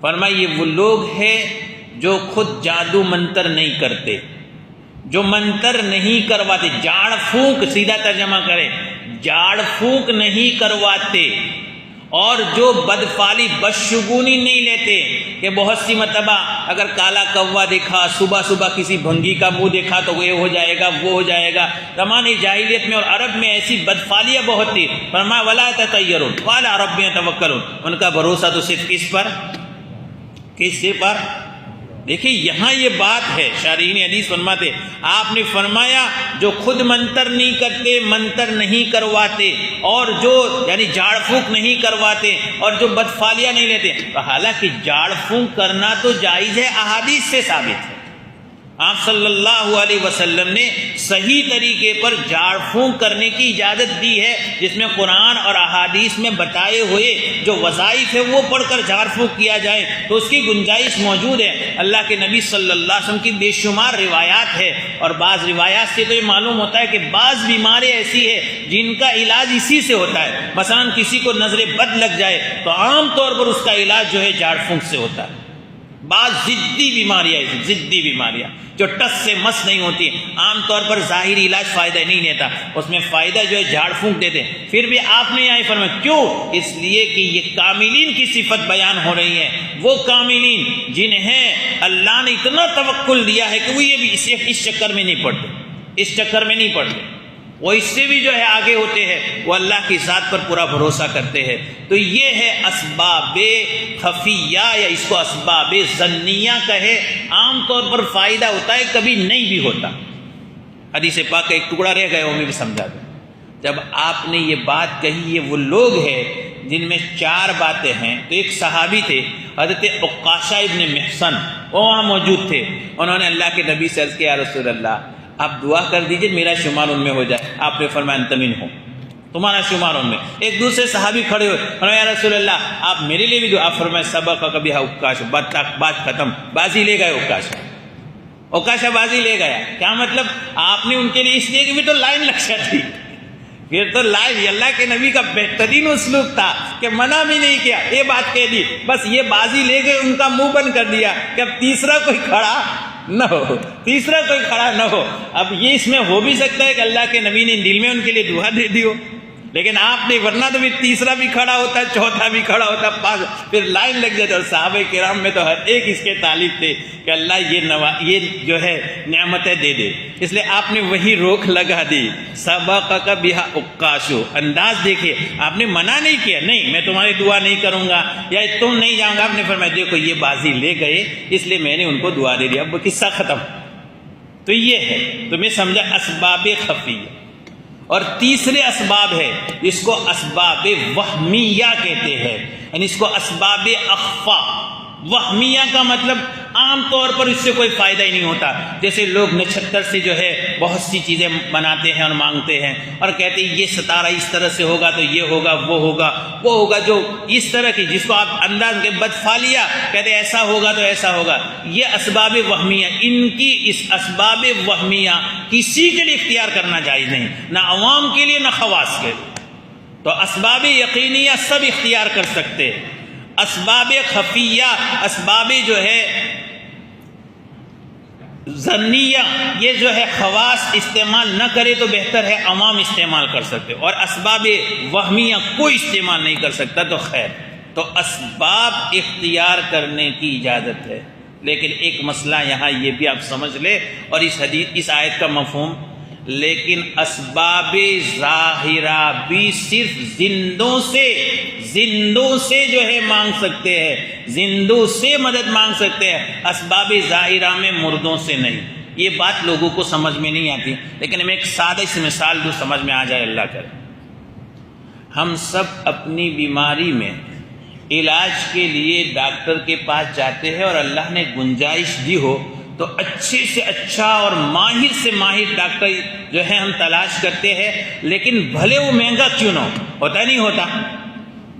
فرمایا یہ وہ لوگ ہیں جو خود جادو منتر نہیں کرتے، جو منتر نہیں کرواتے، جاڑ پھونک، سیدھا ترجمہ کرے جاڑ پھونک نہیں کرواتے، اور جو بدفعلی بدشگونی نہیں لیتے کہ بہت سی مرتبہ اگر کالا کوا دیکھا، صبح صبح کسی بھنگی کا منہ دیکھا تو وہ ہو جائے گا، وہ ہو جائے گا۔ زمانے جاہلیت میں اور عرب میں ایسی بدفعلیاں بہت تھی۔ فرمایا ولا یتطیرون وعلی ربہم یتوکلون، ان کا بھروسہ تو صرف کس پر؟ کس پر؟ دیکھیں یہاں یہ بات ہے، شارحین حدیث فرماتے آپ نے فرمایا جو خود منتر نہیں کرتے، منتر نہیں کرواتے، اور جو یعنی جاڑ پھونک نہیں کرواتے، اور جو بدفعلیاں نہیں لیتے۔ حالانکہ جاڑ پھونک کرنا تو جائز ہے، احادیث سے ثابت ہے۔ آپ صلی اللہ علیہ وسلم نے صحیح طریقے پر جاڑ پھونک کرنے کی اجازت دی ہے، جس میں قرآن اور احادیث میں بتائے ہوئے جو وظائف ہے وہ پڑھ کر جاڑ پھونک کیا جائے تو اس کی گنجائش موجود ہے۔ اللہ کے نبی صلی اللہ علیہ وسلم کی بے شمار روایات ہے، اور بعض روایات سے تو یہ معلوم ہوتا ہے کہ بعض بیماری ایسی ہے جن کا علاج اسی سے ہوتا ہے۔ مثلا کسی کو نظر بد لگ جائے تو عام طور پر اس کا علاج جو ہے جاڑ پھونک سے ہوتا ہے۔ بعض ضدی بیماریاں جو ٹس سے مس نہیں ہوتی، عام طور پر ظاہری علاج فائدہ نہیں دیتا، اس میں فائدہ جو ہے جھاڑ پھونک دیتے۔ پھر بھی آپ نے یہاں فرمایا کیوں؟ اس لیے کہ یہ کاملین کی صفت بیان ہو رہی ہے، وہ کاملین جنہیں اللہ نے اتنا توکل دیا ہے کہ وہ یہ بھی اس چکر میں نہیں پڑتے، اس چکر میں نہیں پڑتے۔ وہ اس سے بھی جو ہے آگے ہوتے ہیں، وہ اللہ کی ذات پر پورا بھروسہ کرتے ہیں۔ تو یہ ہے اسباب خفیہ، یا اس کو اسباب ظنیہ کہے۔ عام طور پر فائدہ ہوتا ہے، کبھی نہیں بھی ہوتا۔ حدیث پاک کا ایک ٹکڑا رہ گیا، وہ میں بھی سمجھا دوں۔ جب آپ نے یہ بات کہی، یہ وہ لوگ ہیں جن میں 4 باتیں ہیں، تو ایک صحابی تھے حضرت عکاشہ ابن محصن، وہ وہاں موجود تھے۔ انہوں نے اللہ کے نبی سے عرض کیا، یا رسول اللہ آپ دعا کر دیجئے میرا شمار ان میں ہو جائے۔ آپ نے فرمایا انت منہم، تمہارا شمار ان میں۔ ایک دوسرے صحابی کھڑے ہوئے، فرمایا یا رسول اللہ آپ میرے لیے بھی دعا۔ آپ فرمایا سبق کبھی عکاشہ، بات ختم، بازی لے گئے عکاشہ بازی لے گیا۔ کیا مطلب؟ آپ نے ان کے لیے اس لیے کہ بھی تو لائن لگ جاتی، پھر تو لائن۔ اللہ کے نبی کا بہترین اسلوب تھا کہ منع بھی نہیں کیا، یہ بات کہہ دی، بس یہ بازی لے گئے، ان کا منہ بند کر دیا کہ اب تیسرا کوئی کھڑا نہ ہو۔ اب یہ اس میں ہو بھی سکتا ہے کہ اللہ کے نبی نے دل میں ان کے لیے دعا دے دی ہو، لیکن آپ نے، ورنہ تو پھر تیسرا بھی کھڑا ہوتا، چوتھا بھی کھڑا ہوتا، پھر لائن لگ جاتی۔ اور صحابہ کرام میں تو ہر ایک اس کے طالب تھے کہ اللہ یہ جو ہے نعمتیں دے دے، اس لیے آپ نے وہی روک لگا دی۔ سبقک بہا عکاش، انداز دیکھیے، آپ نے منع نہیں کیا، نہیں میں تمہاری دعا نہیں کروں گا یا تم نہیں جاؤں گا۔ آپ نے فرمایا دیکھو یہ بازی لے گئے، اس لیے میں نے ان کو دعا دے دی، اب وہ قصہ ختم۔ تو یہ ہے، تو میں سمجھا اسباب خفیہ۔ اور تیسرے اسباب ہے، اس کو اسباب وہمیہ کہتے ہیں، یعنی اس کو اسباب اخفا۔ وہمیہ کا مطلب عام طور پر اس سے کوئی فائدہ ہی نہیں ہوتا۔ جیسے لوگ نچھتر سے جو ہے بہت سی چیزیں بناتے ہیں اور مانگتے ہیں اور کہتے ہیں یہ ستارہ اس طرح سے ہوگا تو یہ ہوگا، وہ ہوگا، جو اس طرح کی، جس کو آپ انداز کے بدفالیہ کہتے ہیں ایسا ہوگا تو ایسا ہوگا۔ یہ اسباب وہمیہ، ان کی اس اسباب وہمیہ کسی کے لیے اختیار کرنا جائز نہیں، نہ عوام کے لیے نہ خواص کے لیے۔ تو اسباب یقینیہ سب اختیار کر سکتے ہیں۔ اسباب خفیہ، اسباب جو ہے ظنیہ، یہ جو ہے خواص استعمال نہ کرے تو بہتر ہے، عوام استعمال کر سکتے، اور اسباب وہمیہ کوئی استعمال نہیں کر سکتا تو خیر۔ تو اسباب اختیار کرنے کی اجازت ہے، لیکن ایک مسئلہ یہاں یہ بھی آپ سمجھ لے، اور اس آیت کا مفہوم، لیکن اسباب ظاہرہ بھی صرف زندوں سے جو ہے مانگ سکتے ہیں، زندوں سے مدد مانگ سکتے ہیں، اسباب ظاہرہ میں مردوں سے نہیں۔ یہ بات لوگوں کو سمجھ میں نہیں آتی، لیکن میں ایک سادہ سی مثال دوں، سمجھ میں آ جائے اللہ کرے۔ ہم سب اپنی بیماری میں علاج کے لیے ڈاکٹر کے پاس جاتے ہیں، اور اللہ نے گنجائش دی ہو تو اچھے سے اچھا اور ماہر سے ماہر ڈاکٹر جو ہے ہم تلاش کرتے ہیں، لیکن بھلے وہ مہنگا کیوں نہ ہوتا نہیں ہوتا،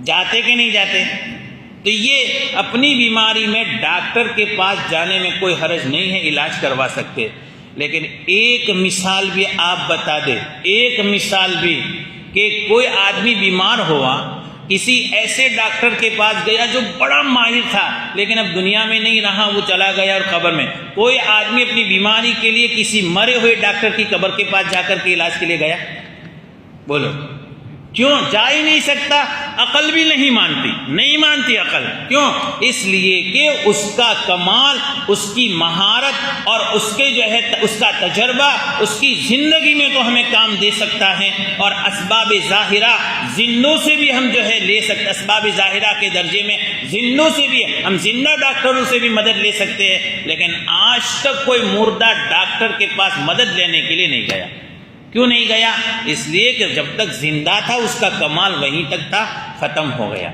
جاتے کہ نہیں جاتے؟ تو یہ اپنی بیماری میں ڈاکٹر کے پاس جانے میں کوئی حرج نہیں ہے، علاج کروا سکتے۔ لیکن ایک مثال بھی آپ بتا دیں، ایک مثال بھی، کہ کوئی آدمی بیمار ہوا، کسی ایسے ڈاکٹر کے پاس گیا جو بڑا ماہر تھا، لیکن اب دنیا میں نہیں رہا، وہ چلا گیا اور قبر میں۔ کوئی آدمی اپنی بیماری کے لیے کسی مرے ہوئے ڈاکٹر کی قبر کے پاس جا کر کے علاج کے لیے گیا؟ بولو کیوں؟ جا ہی نہیں سکتا، عقل بھی نہیں مانتی عقل۔ کیوں؟ اس لیے کہ اس کا کمال، اس کی مہارت اور اس کے جو ہے اس کا تجربہ اس کی زندگی میں تو ہمیں کام دے سکتا ہے۔ اور اسباب ظاہرہ زندوں سے بھی ہم جو ہے لے سکتے، اسباب ظاہرہ کے درجے میں زندوں سے بھی ہم زندہ ڈاکٹروں سے بھی مدد لے سکتے ہیں، لیکن آج تک کوئی مردہ ڈاکٹر کے پاس مدد لینے کے لیے نہیں گیا۔ کیوں نہیں گیا؟ اس لیے کہ جب تک زندہ تھا اس کا کمال وہیں تک تھا، ختم ہو گیا۔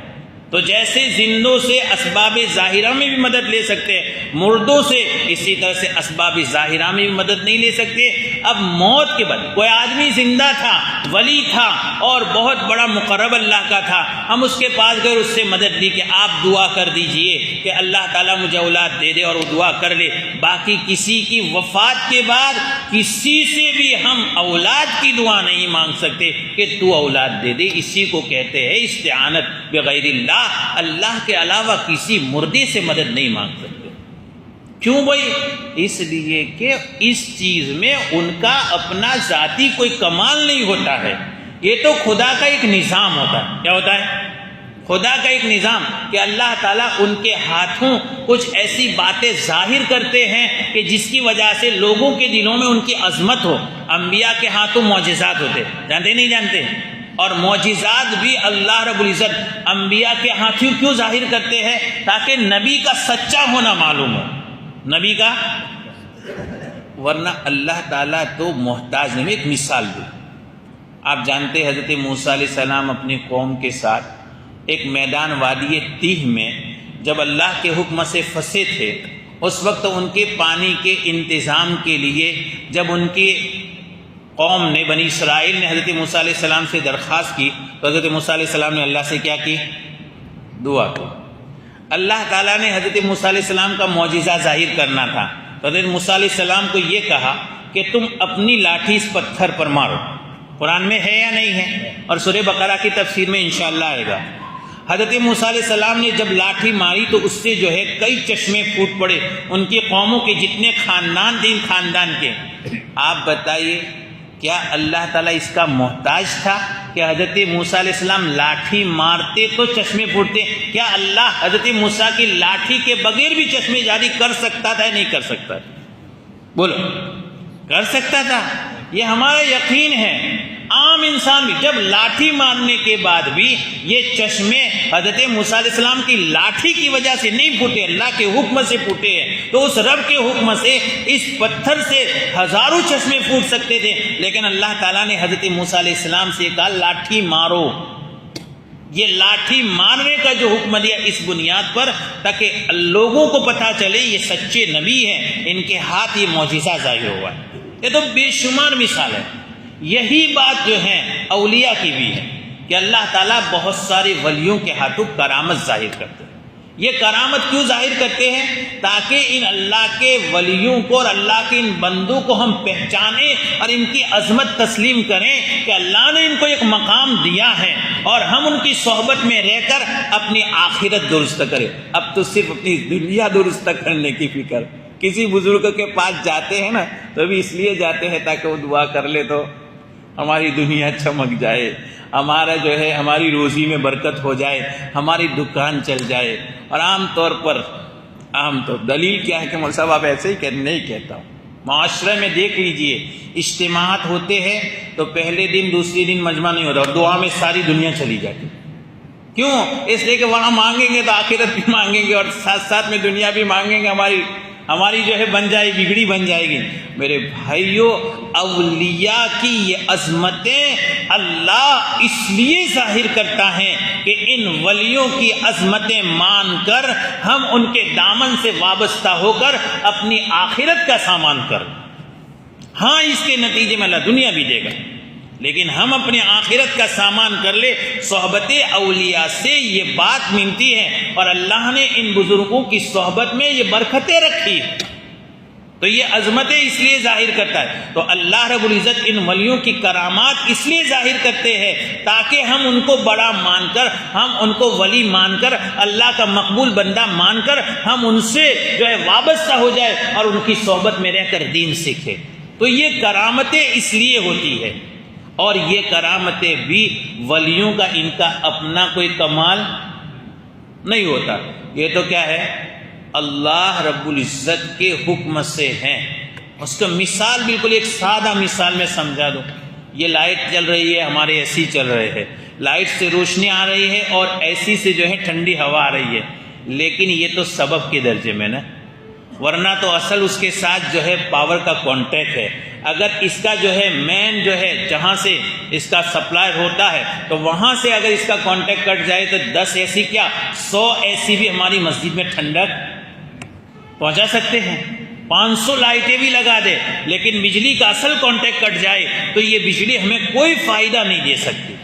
تو جیسے زندوں سے اسباب ظاہرہ میں بھی مدد لے سکتے، مردوں سے اسی طرح سے اسباب ظاہرہ میں بھی مدد نہیں لے سکتے۔ اب موت کے بعد کوئی آدمی زندہ تھا، ولی تھا اور بہت بڑا مقرب اللہ کا تھا، ہم اس کے پاس گئے، اس سے مدد لی کہ آپ دعا کر دیجئے کہ اللہ تعالیٰ مجھے اولاد دے دے، اور وہ دعا کر لے۔ باقی کسی کی وفات کے بعد کسی سے بھی ہم اولاد کی دعا نہیں مانگ سکتے کہ تو اولاد دے دے، اسی کو کہتے ہیں استعانت بغیر اللہ کے علاوہ کسی مردے سے مدد نہیں مانگ سکتے۔ کیوں بھائی؟ اس لیے کہ اس چیز میں ان کا اپنا ذاتی کوئی کمال نہیں ہوتا ہے، یہ تو خدا کا ایک نظام ہوتا ہے۔ کیا ہوتا ہے؟ خدا کا ایک نظام کہ اللہ تعالیٰ ان کے ہاتھوں کچھ ایسی باتیں ظاہر کرتے ہیں کہ جس کی وجہ سے لوگوں کے دلوں میں ان کی عظمت ہو۔ انبیاء کے ہاتھوں معجزات ہوتے، جانتے نہیں جانتے؟ اور معجزات بھی اللہ رب العزت انبیاء کے ہاتھوں کیوں ظاہر کرتے ہیں؟ تاکہ نبی کا سچا ہونا معلوم ہو، نبی کا، ورنہ اللہ تعالیٰ تو محتاج نہیں۔ ایک مثال دوں، آپ جانتے ہیں حضرت موسیٰ علیہ السلام اپنی قوم کے ساتھ ایک میدان وادی تیہ میں جب اللہ کے حکم سے پھنسے تھے، اس وقت ان کے پانی کے انتظام کے لیے جب ان کی قوم نے، بنی اسرائیل نے حضرت موسیٰ علیہ السلام سے درخواست کی تو حضرت موسیٰ علیہ السلام نے اللہ سے کیا کی؟ دعا کی۔ اللہ تعالیٰ نے حضرت موسیٰ علیہ السلام کا معجزہ ظاہر کرنا تھا تو حضرت موسیٰ علیہ السلام کو یہ کہا کہ تم اپنی لاٹھی اس پتھر پر مارو۔ قرآن میں ہے یا نہیں ہے؟ اور سورہ بقرہ کی تفسیر میں انشاءاللہ آئے گا۔ حضرت موسیٰ علیہ السلام نے جب لاٹھی ماری تو اس سے جو ہے کئی چشمے پھوٹ پڑے، ان کی قوموں کے جتنے خاندان تھے ان خاندان کے۔ آپ بتائیے کیا اللہ تعالیٰ اس کا محتاج تھا کہ حضرت موسیٰ علیہ السلام لاٹھی مارتے تو چشمے پھوٹتے؟ کیا اللہ حضرت موسیٰ کی لاٹھی کے بغیر بھی چشمے جاری کر سکتا تھا یا نہیں کر سکتا؟ بولو، کر سکتا تھا۔ یہ ہمارا یقین ہے۔ عام انسان بھی جب لاٹھی مارنے کے بعد بھی یہ چشمے حضرت موسیٰ علیہ السلام کی لاٹھی کی وجہ سے نہیں پھوٹے، اللہ کے حکم سے پھوٹے ہیں، تو اس رب کے حکم سے اس پتھر سے ہزاروں چشمے پھوٹ سکتے تھے، لیکن اللہ تعالیٰ نے حضرت موسیٰ علیہ السلام سے کہا لاٹھی مارو۔ یہ لاٹھی مارنے کا جو حکم دیا اس بنیاد پر تاکہ لوگوں کو پتہ چلے یہ سچے نبی ہیں، ان کے ہاتھ یہ معجزہ ظاہر ہوا ہے۔ یہ تو بے شمار مثال ہے۔ یہی بات جو ہے اولیاء کی بھی ہے کہ اللہ تعالیٰ بہت سارے ولیوں کے ہاتھوں کرامت ظاہر کرتے ہیں۔ یہ کرامت کیوں ظاہر کرتے ہیں؟ تاکہ ان اللہ کے ولیوں کو اور اللہ کے ان بندوں کو ہم پہچانیں اور ان کی عظمت تسلیم کریں کہ اللہ نے ان کو ایک مقام دیا ہے اور ہم ان کی صحبت میں رہ کر اپنی آخرت درست کریں۔ اب تو صرف اپنی دنیا درست کرنے کی فکر۔ کسی بزرگ کے پاس جاتے ہیں نا تو بھی اس لیے جاتے ہیں تاکہ وہ دعا کر لے تو ہماری دنیا چمک جائے، ہمارا جو ہے ہماری روزی میں برکت ہو جائے، ہماری دکان چل جائے۔ اور عام طور دلیل کیا ہے کہ مول صاحب آپ ایسے ہی نہیں کہتا ہوں، معاشرے میں دیکھ لیجئے اجتماعات ہوتے ہیں تو پہلے دن دوسری دن مجمع نہیں ہوتا اور دعا میں ساری دنیا چلی جاتی۔ کیوں؟ اس لیے کہ وہاں مانگیں گے تو آخرت بھی مانگیں گے اور ساتھ ساتھ میں دنیا بھی مانگیں گے، ہماری جو ہے بن جائے گی، بگڑی بن جائے گی۔ میرے بھائیوں، اولیاء کی یہ عظمتیں اللہ اس لیے ظاہر کرتا ہے کہ ان ولیوں کی عظمتیں مان کر ہم ان کے دامن سے وابستہ ہو کر اپنی آخرت کا سامان کر۔ ہاں، اس کے نتیجے میں اللہ دنیا بھی دے گا، لیکن ہم اپنے آخرت کا سامان کر لے۔ صحبت اولیاء سے یہ بات ملتی ہے اور اللہ نے ان بزرگوں کی صحبت میں یہ برکتیں رکھی، تو یہ عظمتیں اس لیے ظاہر کرتا ہے۔ تو اللہ رب العزت ان ولیوں کی کرامات اس لیے ظاہر کرتے ہیں تاکہ ہم ان کو بڑا مان کر، ہم ان کو ولی مان کر، اللہ کا مقبول بندہ مان کر ہم ان سے جو ہے وابستہ ہو جائے اور ان کی صحبت میں رہ کر دین سیکھے۔ تو یہ کرامتیں اس لیے ہوتی ہے، اور یہ کرامتیں بھی ولیوں کا ان کا اپنا کوئی کمال نہیں ہوتا، یہ تو کیا ہے؟ اللہ رب العزت کے حکم سے ہیں۔ اس کا مثال بالکل ایک سادہ مثال میں سمجھا دوں۔ یہ لائٹ چل رہی ہے، ہمارے اے سی چل رہے ہیں، لائٹ سے روشنی آ رہی ہے اور اے سی سے جو ہے ٹھنڈی ہوا آ رہی ہے، لیکن یہ تو سبب کے درجے میں نا، ورنہ تو اصل اس کے ساتھ جو ہے پاور کا کانٹیکٹ ہے۔ اگر اس کا جو ہے مین جو ہے جہاں سے اس کا سپلائی ہوتا ہے تو وہاں سے اگر اس کا کانٹیکٹ کٹ جائے تو 10 اے سی کیا 100 اے سی بھی ہماری مسجد میں ٹھنڈک پہنچا سکتے ہیں، 500 لائٹیں بھی لگا دے، لیکن بجلی کا اصل کانٹیکٹ کٹ جائے تو یہ بجلی ہمیں کوئی فائدہ نہیں دے سکتی۔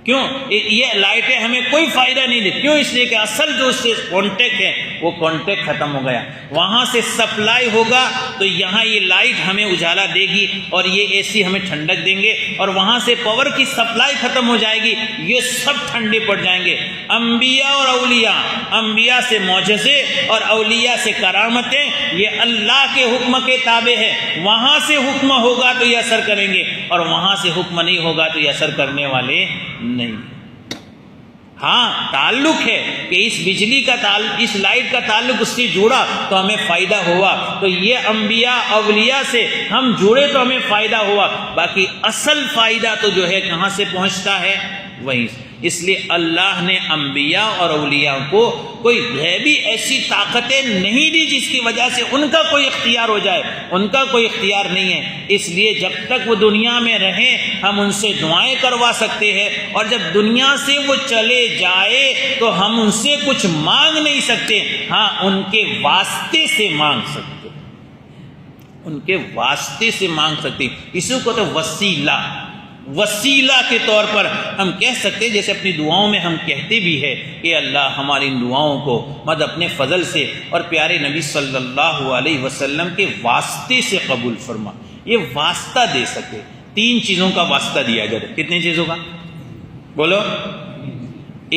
کیوں؟ یہ لائٹیں ہمیں کوئی فائدہ نہیں دیتی۔ کیوں؟ اس لیے کہ اصل جو اس سے کانٹیکٹ ہے وہ کانٹیکٹ ختم ہو گیا۔ وہاں سے سپلائی ہوگا تو یہاں یہ لائٹ ہمیں اجالا دے گی اور یہ اے سی ہمیں ٹھنڈک دیں گے، اور وہاں سے پاور کی سپلائی ختم ہو جائے گی، یہ سب ٹھنڈے پڑ جائیں گے۔ انبیاء اور اولیاء، انبیاء سے معجزے اور اولیاء سے کرامتیں، یہ اللہ کے حکم کے تابع ہے۔ وہاں سے حکم ہوگا تو یہ اثر کریں گے اور وہاں سے حکم نہیں ہوگا تو یہ اثر کرنے والے نہیں۔ ہاں تعلق ہے کہ اس بجلی کا تعلق، اس لائٹ کا تعلق اس سے جڑا تو ہمیں فائدہ ہوا، تو یہ انبیاء اولیاء سے ہم جڑے تو ہمیں فائدہ ہوا، باقی اصل فائدہ تو جو ہے کہاں سے پہنچتا ہے؟ وہیں سے۔ اس لیے اللہ نے انبیاء اور اولیاء کو کوئی غیبی ایسی طاقتیں نہیں دی جس کی وجہ سے ان کا کوئی اختیار ہو جائے، ان کا کوئی اختیار نہیں ہے۔ اس لیے جب تک وہ دنیا میں رہیں ہم ان سے دعائیں کروا سکتے ہیں، اور جب دنیا سے وہ چلے جائے تو ہم ان سے کچھ مانگ نہیں سکتے، ہاں ان کے واسطے سے مانگ سکتے، ان کے واسطے سے مانگ سکتے۔ اسی کو تو وسیلہ کے طور پر ہم کہہ سکتے، جیسے اپنی دعاؤں میں ہم کہتے بھی ہیں کہ اللہ ہماری ان دعاؤں کو مد اپنے فضل سے اور پیارے نبی صلی اللہ علیہ وسلم کے واسطے سے قبول فرما۔ یہ واسطہ دے سکے، 3 چیزوں کا واسطہ دیا جائے۔ کتنی چیزوں کا؟ بولو۔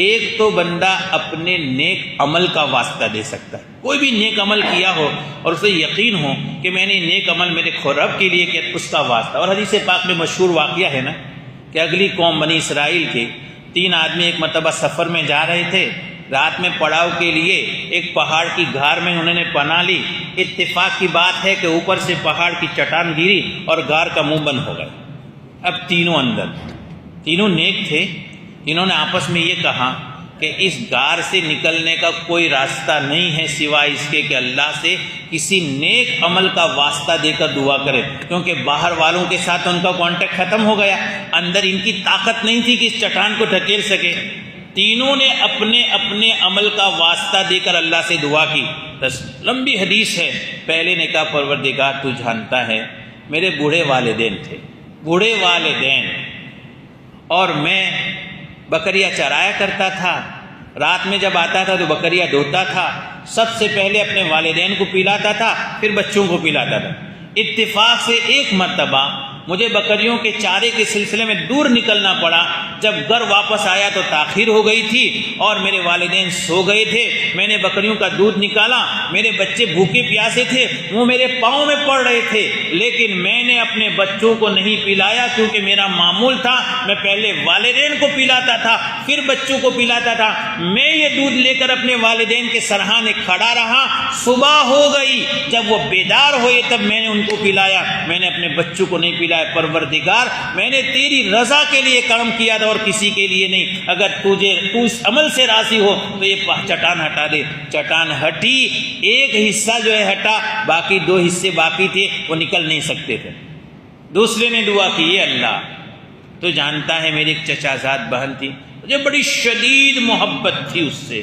ایک تو بندہ اپنے نیک عمل کا واسطہ دے سکتا ہے، کوئی بھی نیک عمل کیا ہو اور اسے یقین ہو کہ میں نے نیک عمل میرے رب کے لیے کیا، اس کا واسطہ۔ اور حدیث پاک میں مشہور واقعہ ہے نا کہ اگلی قوم بنی اسرائیل کے 3 آدمی ایک مرتبہ سفر میں جا رہے تھے، رات میں پڑاؤ کے لیے ایک پہاڑ کی غار میں انہوں نے پناہ لی۔ اتفاق کی بات ہے کہ اوپر سے پہاڑ کی چٹان گری اور غار کا منہ بند ہو گیا۔ اب تینوں اندر، تینوں نیک تھے، انہوں نے آپس میں یہ کہا کہ اس غار سے نکلنے کا کوئی راستہ نہیں ہے سوائے اس کے کہ اللہ سے کسی نیک عمل کا واسطہ دے کر دعا کرے، کیونکہ باہر والوں کے ساتھ ان کا کانٹیکٹ ختم ہو گیا، اندر ان کی طاقت نہیں تھی کہ اس چٹان کو ڈھکیل سکے۔ تینوں نے اپنے اپنے عمل کا واسطہ دے کر اللہ سے دعا کی۔ لمبی حدیث ہے۔ پہلے نے کہا پروردگار تو جانتا ہے میرے بوڑھے والدین تھے، بوڑھے والدین، اور میں بکریاں چرایا کرتا تھا، رات میں جب آتا تھا تو بکریاں دھوتا تھا، سب سے پہلے اپنے والدین کو پلاتا تھا، پھر بچوں کو پلاتا تھا۔ اتفاق سے ایک مرتبہ مجھے بکریوں کے چارے کے سلسلے میں دور نکلنا پڑا، جب گھر واپس آیا تو تاخیر ہو گئی تھی اور میرے والدین سو گئے تھے۔ میں نے بکریوں کا دودھ نکالا، میرے بچے بھوکے پیاسے تھے، وہ میرے پاؤں میں پڑ رہے تھے، لیکن میں نے اپنے بچوں کو نہیں پلایا، کیونکہ میرا معمول تھا میں پہلے والدین کو پلاتا تھا پھر بچوں کو پلاتا تھا۔ میں یہ دودھ لے کر اپنے والدین کے سرہانے کھڑا رہا، صبح ہو گئی، جب وہ بیدار ہوئے تب میں نے ان کو پلایا، میں نے اپنے بچوں کو نہیں پلایا۔ پروردگار میں نے تیری رضا کے لیے کام کیا تھا اور کسی کے لیے نہیں، اگر تو اس عمل سے راضی ہو تو یہ چٹان ہٹا دے۔ چٹان ہٹی، ایک حصہ جو ہے ہٹا، باقی 2 حصے باقی تھے وہ نکل نہیں سکتے تھے۔ دوسرے نے دعا کی، یہ اللہ تو جانتا ہے میری ایک چچا زاد بہن تھی، مجھے بڑی شدید محبت تھی اس سے،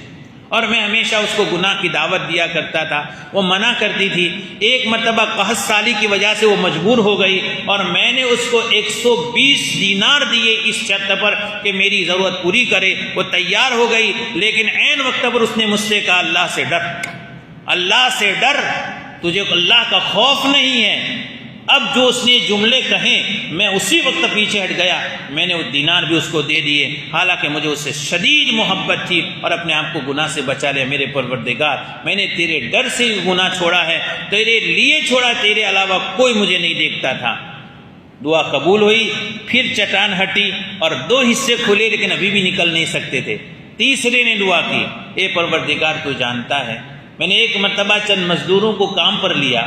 اور میں ہمیشہ اس کو گناہ کی دعوت دیا کرتا تھا، وہ منع کرتی تھی۔ ایک مرتبہ قحط سالی کی وجہ سے وہ مجبور ہو گئی اور میں نے اس کو 120 دینار دیے اس شرط پر کہ میری ضرورت پوری کرے۔ وہ تیار ہو گئی، لیکن عین وقت پر اس نے مجھ سے کہا اللہ سے ڈر، اللہ سے ڈر، تجھے اللہ کا خوف نہیں ہے۔ اب جو اس نے جملے کہیں میں اسی وقت پیچھے ہٹ گیا، میں نے وہ دینار بھی اس کو دے دیے، حالانکہ مجھے اس سے شدید محبت تھی اور اپنے آپ کو گناہ سے بچا لیا۔ میرے پروردگار میں نے تیرے ڈر سے گناہ چھوڑا ہے، تیرے لیے چھوڑا، تیرے علاوہ کوئی مجھے نہیں دیکھتا تھا۔ دعا قبول ہوئی، پھر چٹان ہٹی اور 2 حصے کھلے لیکن ابھی بھی نکل نہیں سکتے تھے۔ تیسرے نے دعا کی، اے پروردگار تو جانتا ہے میں نے ایک مرتبہ چند مزدوروں کو کام پر لیا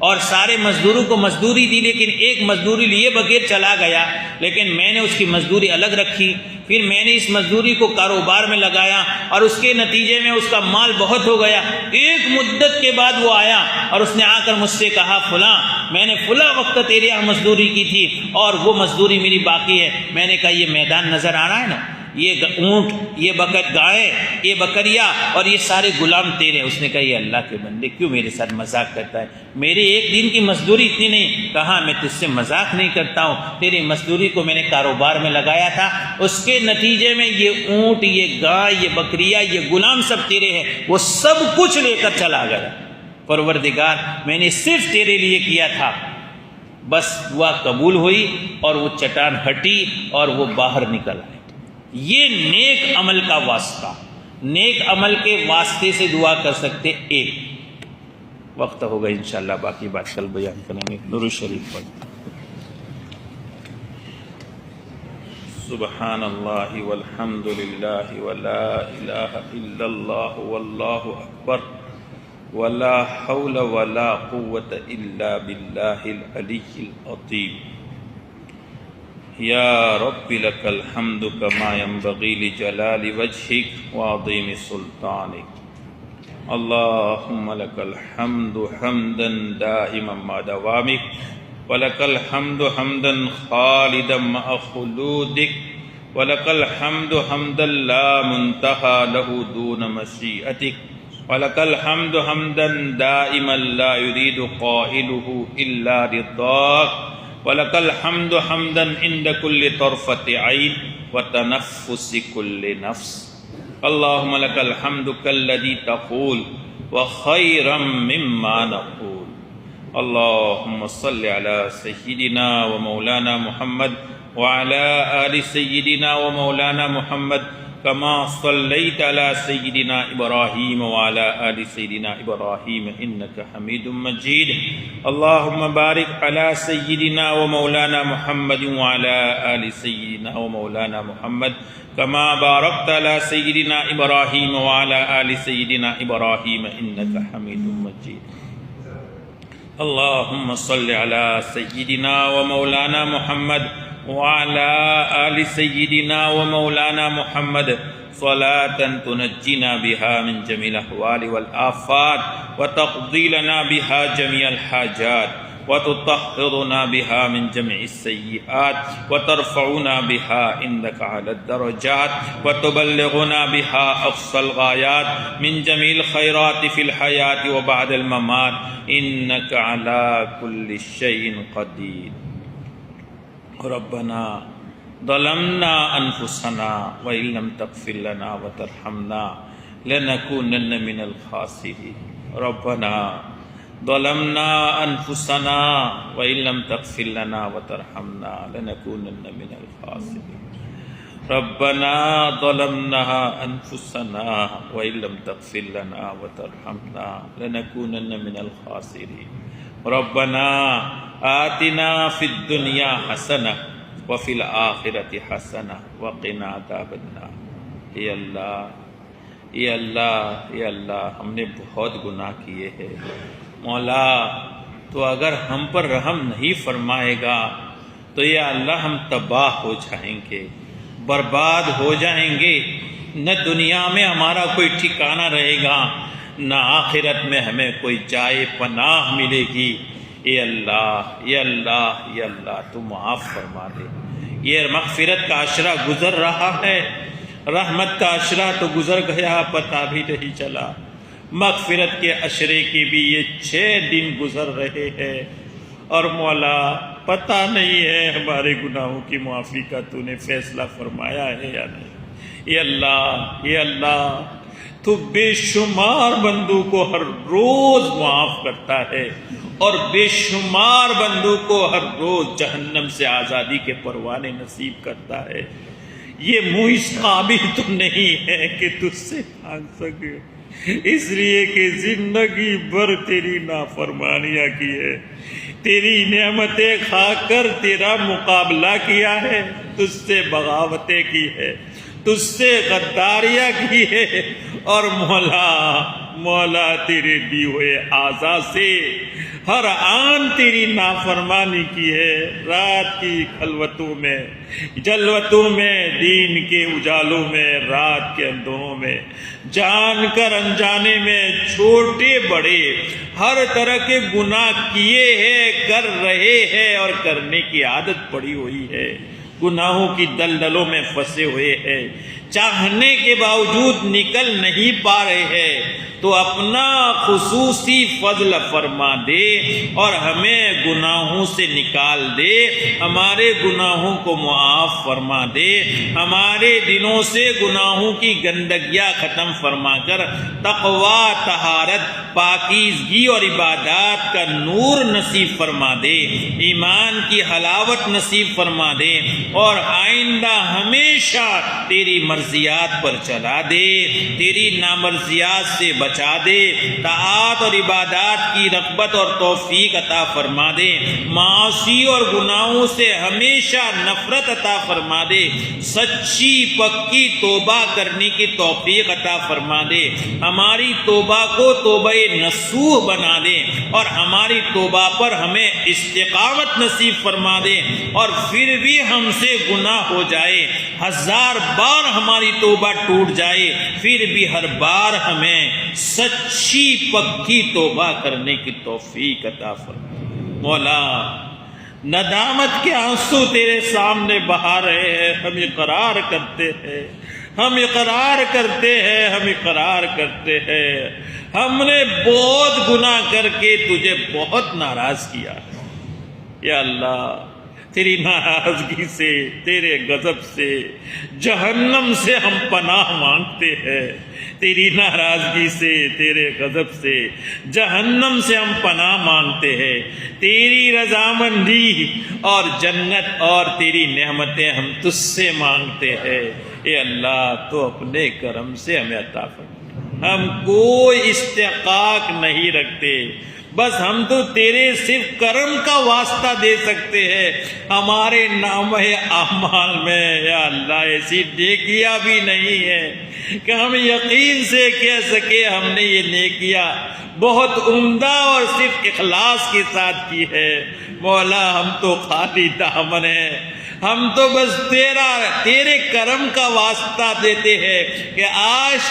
اور سارے مزدوروں کو مزدوری دی، لیکن ایک مزدوری لیے بغیر چلا گیا، لیکن میں نے اس کی مزدوری الگ رکھی، پھر میں نے اس مزدوری کو کاروبار میں لگایا اور اس کے نتیجے میں اس کا مال بہت ہو گیا۔ ایک مدت کے بعد وہ آیا اور اس نے آ کر مجھ سے کہا فلاں میں نے فلاں وقت تیرے یہاں مزدوری کی تھی اور وہ مزدوری میری باقی ہے۔ میں نے کہا یہ میدان نظر آ رہا ہے نا، یہ اونٹ، یہ گائے، یہ بکریاں اور یہ سارے غلام تیرے۔ اس نے کہا یہ اللہ کے بندے کیوں میرے ساتھ مذاق کرتا ہے، میری ایک دن کی مزدوری اتنی نہیں۔ کہا میں تجھ سے مذاق نہیں کرتا ہوں، تیری مزدوری کو میں نے کاروبار میں لگایا تھا، اس کے نتیجے میں یہ اونٹ، یہ گائے، یہ بکریاں، یہ غلام سب تیرے ہیں، وہ سب کچھ لے کر چلا گیا۔ پروردگار میں نے صرف تیرے لیے کیا تھا۔ بس دعا قبول ہوئی اور وہ چٹان ہٹی اور وہ باہر نکل آئے۔ یہ نیک عمل کا واسطہ، نیک عمل کے واسطے سے دعا کر سکتے۔ ایک وقت ہوگا انشاءاللہ، باقی بات کل بیان کریں گے۔ درود شریف پڑھ۔ سبحان اللہ والحمد للہ ولا الہ الا اللہ واللہ اکبر ولا حول ولا قوة الا باللہ العلی العظیم۔ یا رب لک الحمد کما ينبغی لجلال وجہک وعظیم سلطانک۔ اللہم لک الحمد حمدا دائما مع دوامک وَلَكَ الْحَمْدُ حَمْدًا خَالِدًا مَعَ خُلُودِكَ وَلَكَ الْحَمْدُ حَمْدًا لَا مُنْتَهَى لَهُ دُونَ مَشِيئَتِكَ وَلَكَ الْحَمْدُ حَمْدًا دَائِمًا لَا يُرِيدُ قَائِلُهُ إِلَّا رِضَاكَ وَلَكَ الْحَمْدُ حَمْدًا عِنْدَ كُلِّ طَرْفَةِ عَيْنٍ وَتَنَفُّسِ كُلِّ نَفْسٍ۔ اللهم لك الحمد كالذي تقول وخيرا مما نقول۔ اللهم صل على سيدنا ومولانا محمد وعلى آل سيدنا ومولانا محمد كما صليت على سيدنا إبراهيم وعلى آل سيدنا إبراهيم إنك حميد مجيد۔ اللهم بارك على سيدنا ومولانا محمد وعلى آل سيدنا ومولانا محمد كما باركت على سيدنا إبراهيم وعلى آل سيدنا إبراهيم إنك حميد مجيد۔ اللهم صل على سيدنا ومولانا محمد وعلى آل سيدنا ومولانا محمد صلاة تنجينا بها من جميع الأهوال والآفات وتقضي لنا بها جميع الحاجات وتطهرنا بها من جميع السيئات وترفعنا بها عندك على الدرجات وتبلغنا بها أقصى الغايات من جميع الخيرات في الحياة وبعد الممات إنك على كل شيء قدير۔ ربنا ظلمنا أنفسنا وإن لم تغفر لنا وترحمنا لنكونن من الخاسرين۔ ربنا ظلمنا أنفسنا وإن لم تغفر لنا وترحمنا لنكونن من الخاسرين۔ ربنا ظلمنا أنفسنا وإن لم تغفر لنا وترحمنا لنكونن من الخاسرين۔ ربنا آتنا في الدنيا حسنة وفي الآخرة حسنة وقنا عذاب النار۔ اے اللہ، اے اللہ، اے اللہ، ہم نے بہت گناہ کیے ہیں مولا، تو اگر ہم پر رحم نہیں فرمائے گا تو یا اللہ ہم تباہ ہو جائیں گے، برباد ہو جائیں گے۔ نہ دنیا میں ہمارا کوئی ٹھکانہ رہے گا، نہ آخرت میں ہمیں کوئی جائے پناہ ملے گی۔ اے اللہ، اے اللہ، اے اللہ، تو معاف فرما دے۔ یہ مغفرت کا عشرہ گزر رہا ہے، رحمت کا عشرہ تو گزر گیا، پتہ بھی نہیں چلا۔ مغفرت کے عشرے کے بھی یہ 6 دن گزر رہے ہیں، اور مولا پتہ نہیں ہے ہمارے گناہوں کی معافی کا تو نے فیصلہ فرمایا ہے یا نہیں۔ اے اللہ، اے اللہ، تو بے شمار بندوں کو ہر روز معاف کرتا ہے، اور بے شمار بندوں کو ہر روز جہنم سے آزادی کے پروانے نصیب کرتا ہے۔ یہ منہ اس قابل تو نہیں ہے کہ تجھ سے مانگ سکے، اس لیے کہ زندگی بھر تیری نافرمانیاں کی ہے، تیری نعمتیں کھا کر تیرا مقابلہ کیا ہے، تجھ سے بغاوتیں کی ہے، تجھ سے غداریاں کی ہے، اور مولا تیرے دی ہوئے اعضاء سے ہر آن تیری نافرمانی کی ہے۔ رات کی خلوتوں میں، جلوتوں میں، دین کے اجالوں میں، رات کے اندھیروں میں، جان کر انجانے میں، چھوٹے بڑے ہر طرح کے گناہ کیے ہیں، کر رہے ہیں، اور کرنے کی عادت پڑی ہوئی ہے۔ گناہوں کی دلدلوں میں پھنسے ہوئے ہیں، چاہنے کے باوجود نکل نہیں پا رہے ہیں، تو اپنا خصوصی فضل فرما دے اور ہمیں گناہوں سے نکال دے، ہمارے گناہوں کو معاف فرما دے، ہمارے دلوں سے گناہوں کی گندگیاں ختم فرما کر تقوی، طہارت، پاکیزگی اور عبادات کا نور نصیب فرما دے، ایمان کی حلاوت نصیب فرما دے، اور آئندہ ہمیشہ تیری مرضی مرضیات پر چلا دے، تیری نامرضیات سے بچا دے، طاعات اور عبادات کی رغبت اور توفیق عطا فرما دے، معاصی اور گناہوں سے ہمیشہ نفرت عطا فرما دے، سچی پکی توبہ کرنے کی توفیق عطا فرما دے، ہماری توبہ کو توبہ نصوح بنا دے اور ہماری توبہ پر ہمیں استقامت نصیب فرما دے، اور پھر بھی ہم سے گناہ ہو جائے، 1000 بار ہماری توبہ ٹوٹ جائے، پھر بھی ہر بار ہمیں سچی پکی توبہ کرنے کی توفیق عطا فرما۔ مولا ندامت کے آنسو تیرے سامنے بہا رہے ہیں، ہم اقرار کرتے ہیں، ہم اقرار کرتے ہیں، ہم اقرار کرتے ہیں، ہم نے بہت گناہ کر کے تجھے بہت ناراض کیا ہے۔ یا اللہ تیری ناراضگی سے، تیرے غضب سے، جہنم سے ہم پناہ مانگتے ہیں، تیری ناراضگی سے، تیرے غضب سے، جہنم سے ہم پناہ مانگتے ہیں، تیری رضامندی اور جنت اور تیری نعمتیں ہم تجھ سے مانگتے ہیں۔ اے اللہ تو اپنے کرم سے ہمیں عطا فرما، ہم کوئی استحقاق نہیں رکھتے، بس ہم تو تیرے صرف کرم کا واسطہ دے سکتے ہیں، ہمارے نامہ اعمال میں یا اللہ ایسی نیکیاں بھی نہیں ہے کہ ہم یقین سے کہہ سکے ہم نے یہ نیکیاں بہت عمدہ اور صرف اخلاص کے ساتھ کی ہے۔ مولا ہم تو خالی دامن ہیں، ہم تو بس تیرے کرم کا واسطہ دیتے ہیں کہ آج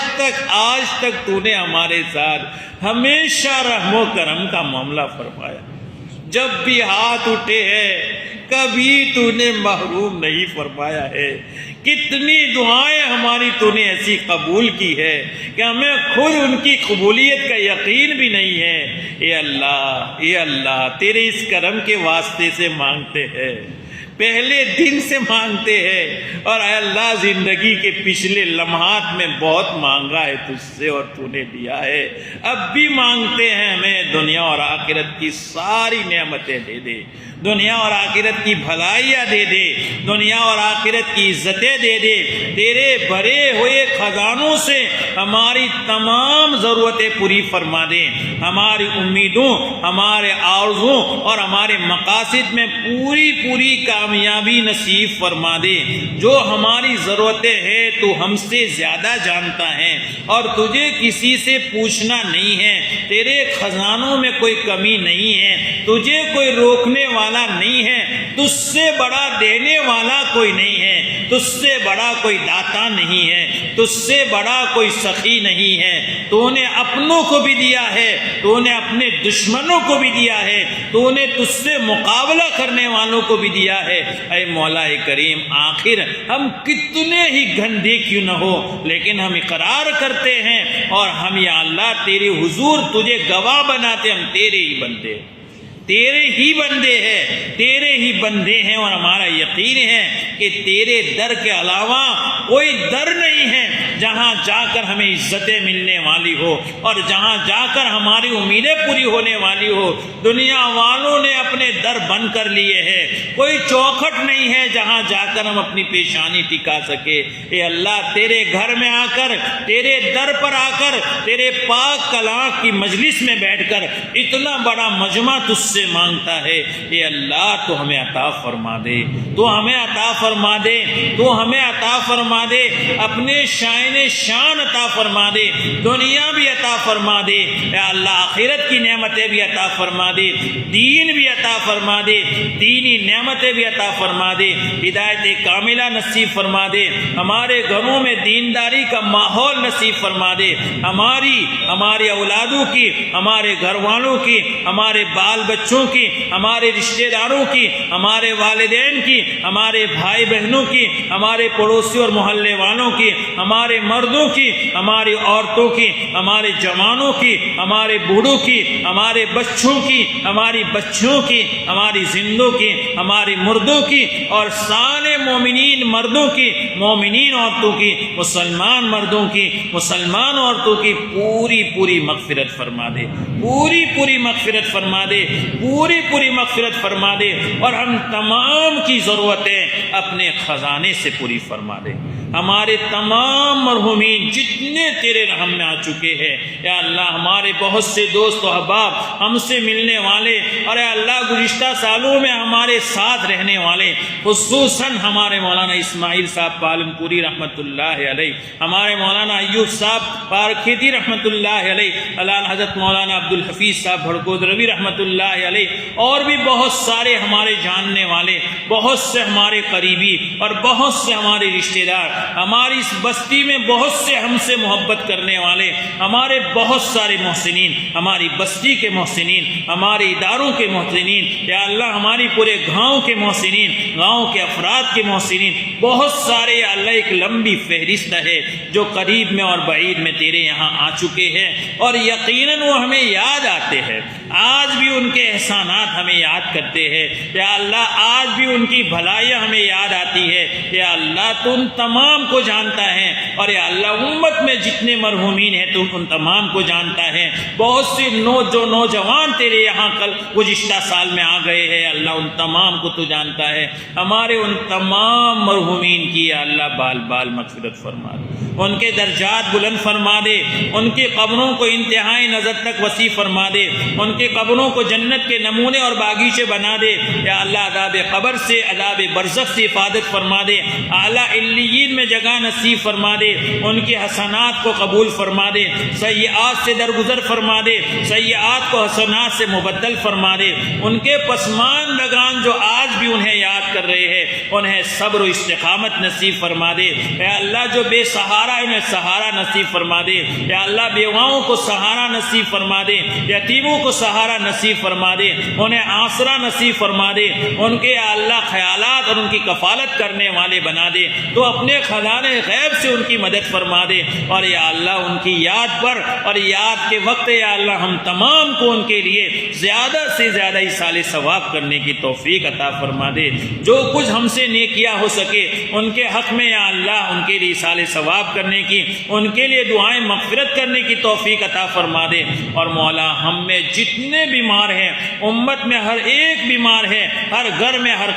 تک تو نے ہمارے ساتھ ہمیشہ رحم و کرم کا معاملہ فرمایا، جب بھی ہاتھ اٹھے ہیں کبھی تو نے محروم نہیں فرمایا ہے، کتنی دعائیں ہماری تو نے ایسی قبول کی ہے کہ ہمیں خود ان کی قبولیت کا یقین بھی نہیں ہے۔ اے اللہ تیرے اس کرم کے واسطے سے مانگتے ہیں، پہلے دن سے مانگتے ہیں، اور اے اللہ زندگی کے پچھلے لمحات میں بہت مانگا ہے تجھ سے اور تو نے دیا ہے، اب بھی مانگتے ہیں ہمیں دنیا اور آخرت کی ساری نعمتیں دے دے، دنیا اور آخرت کی بھلائیاں دے دے، دنیا اور آخرت کی عزتیں دے دے، تیرے بھرے ہوئے خزانوں سے ہماری تمام ضرورتیں پوری فرما دے، ہماری امیدوں، ہمارے آرزوں اور ہمارے مقاصد میں پوری کامیابی نصیب فرما دے۔ جو ہماری ضرورتیں ہیں تو ہم سے زیادہ جانتا ہے اور تجھے کسی سے پوچھنا نہیں ہے، تیرے خزانوں میں کوئی کمی نہیں ہے، تجھے کوئی روکنے والا نہیں ہے، تجھ سے بڑا دینے والا کوئی نہیں ہے، تجھ سے بڑا کوئی داتا نہیں ہے، تجھ سے بڑا کوئی سخی نہیں ہے، تو نے اپنوں کو بھی دیا ہے، تو نے اپنے دشمنوں کو بھی دیا ہے، تو نے تجھ سے مقابلہ کرنے والوں کو بھی دیا ہے۔ اے مولا کریم آخر ہم کتنے ہی گندے کیوں نہ ہو لیکن ہم اقرار کرتے ہیں اور ہم یا اللہ تیرے حضور تجھے گواہ بناتے، ہم تیرے ہی بندے ہیں، تیرے ہی بندے ہیں، تیرے ہی بندے ہیں، اور ہمارا یقین ہے کہ تیرے در کے علاوہ کوئی در نہیں ہے جہاں جا کر ہمیں عزتیں ملنے والی ہو اور جہاں جا کر ہماری امیدیں پوری ہونے والی ہو۔ دنیا والوں نے اپنے در بند کر لیے ہیں، کوئی چوکھٹ نہیں ہے جہاں جا کر ہم اپنی پیشانی ٹکا سکے۔ اے اللہ تیرے گھر میں آ کر، تیرے در پر آ کر، تیرے پاک کلام کی مجلس میں بیٹھ کر اتنا بڑا مجمع تجھ سے مانگتا ہے۔ اے اللہ تو ہمیں عطا فرما دے، تو ہمیں عطا فرما دے، تو ہمیں عطا فرما دے، اپنے شان عطا فرما دے، دنیا بھی عطا فرما دے، اے اللہ آخرت کی نعمتیں بھی عطا فرما دے، دین بھی عطا فرما دے، دینی نعمتیں بھی عطا فرما دے، ہدایت کاملہ نصیب فرما دے، ہمارے گھروں میں دینداری کا ماحول نصیب فرما دے، ہمارے اولادوں کی، ہمارے گھر والوں کی، ہمارے بال بچوں کی، ہمارے رشتہ داروں کی، ہمارے والدین کی، ہمارے بھائی بہنوں کی، ہمارے پڑوسی اور محلے والوں کی، ہمارے مردوں کی، ہماری عورتوں کی، ہمارے جوانوں کی، ہمارے بوڑھوں کی، ہمارے بچوں کی، ہماری بچیوں کی، ہماری زندوں کی، ہمارے مردوں کی، اور سارے مومنین مردوں کی، مومنین عورتوں کی، مسلمان مردوں کی، مسلمان عورتوں کی پوری مغفرت فرما دے، پوری مغفرت فرما دے، پوری مغفرت فرما دے، اور ہم تمام کی ضرورتیں اپنے خزانے سے پوری فرما دے۔ ہمارے تمام مرحومین جتنے تیرے رحم میں آ چکے ہیں، یا اللہ ہمارے بہت سے دوست و احباب ہم سے ملنے والے، اور اے اللہ گزشتہ سالوں میں ہمارے ساتھ رہنے والے، خصوصاً ہمارے مولانا اسماعیل صاحب پالن پوری رحمۃ اللہ علیہ، ہمارے مولانا ایوب صاحب پارکھیتی رحمۃ اللہ علیہ، اللہ حضرت مولانا عبدالحفیظ صاحب بھڑکودروی رحمۃ اللہ علیہ، اور بھی بہت سارے ہمارے جاننے والے، بہت سے ہمارے قریبی اور بہت سے ہمارے رشتہ دار، ہماری اس بستی میں بہت سے ہم سے محبت کرنے والے، ہمارے بہت سارے محسنین، ہماری بستی کے محسنین، ہمارے اداروں کے محسنین، یا اللہ ہماری پورے گاؤں کے محسنین، گاؤں کے افراد کے محسنین، بہت سارے یا اللہ ایک لمبی فہرست ہے جو قریب میں اور بعید میں تیرے یہاں آ چکے ہیں، اور یقیناً وہ ہمیں یاد آتے ہیں، آج بھی ان کے احسانات ہمیں یاد کرتے ہیں، یا اللہ آج بھی ان کی بھلائیاں ہمیں یاد آتی ہے، یا اللہ تو ان تمام کو جانتا ہے، اور یا اللہ امت میں جتنے مرحومین ہیں تو ان تمام کو جانتا ہے، بہت سے جو نوجوان تیرے یہاں کل گزشتہ سال میں آ گئے ہیں، اللہ ان تمام کو تو جانتا ہے، ہمارے ان تمام مرحومین کی یا اللہ بال بال مغفرت فرما دے، ان کے درجات بلند فرما دے، ان کی قبروں کو انتہائی نظر تک وسیع فرما دے، ان کی قبروں کو جنت کے نمونے اور باغیچے بنا دے، یا اللہ عذاب قبر سے عذاب برزخ سے حفاظت فرما دے، اعلیٰ علیین میں جگہ نصیب فرما دے، ان کی حسنات کو قبول فرما دے، سیئات سے درگزر فرما دے، سیئات کو حسنات سے مبدل فرما دے، ان کے پسماندگان جو آج بھی انہیں یاد کر رہے ہیں انہیں صبر و استقامت نصیب فرما دے، اے اللہ جو بے سہارا ہے انہیں سہارا نصیب فرما دے، یا اللہ بیواؤں کو سہارا نصیب فرما دے، یتیموں کو سہارا نصیب فرما دے، انہیں آسرا نصیب فرما دے، ان کے یا اللہ خیالات اور ان کی کفالت کرنے والے بنا دے، تو اپنے خزانے غیب سے ان کی مدد فرما دے، اور یا اللہ ان کی یاد پر اور یاد کے وقت یا اللہ ہم تمام کو ان کے لیے زیادہ سے زیادہ ایصال ثواب کرنے کی توفیق عطا فرما دے، جو کچھ ہم سے نیکیاں ہو سکے ان کے حق میں یا اللہ ان کے لیے ایصال ثواب کرنے کی، ان کے لیے دعائیں مغفرت کرنے کی توفیق عطا فرما دے، اور مولا ہم میں جتنے بیمار ہیں، امت میں ہر ایک بیمار ہے، ہر گھر میں ہر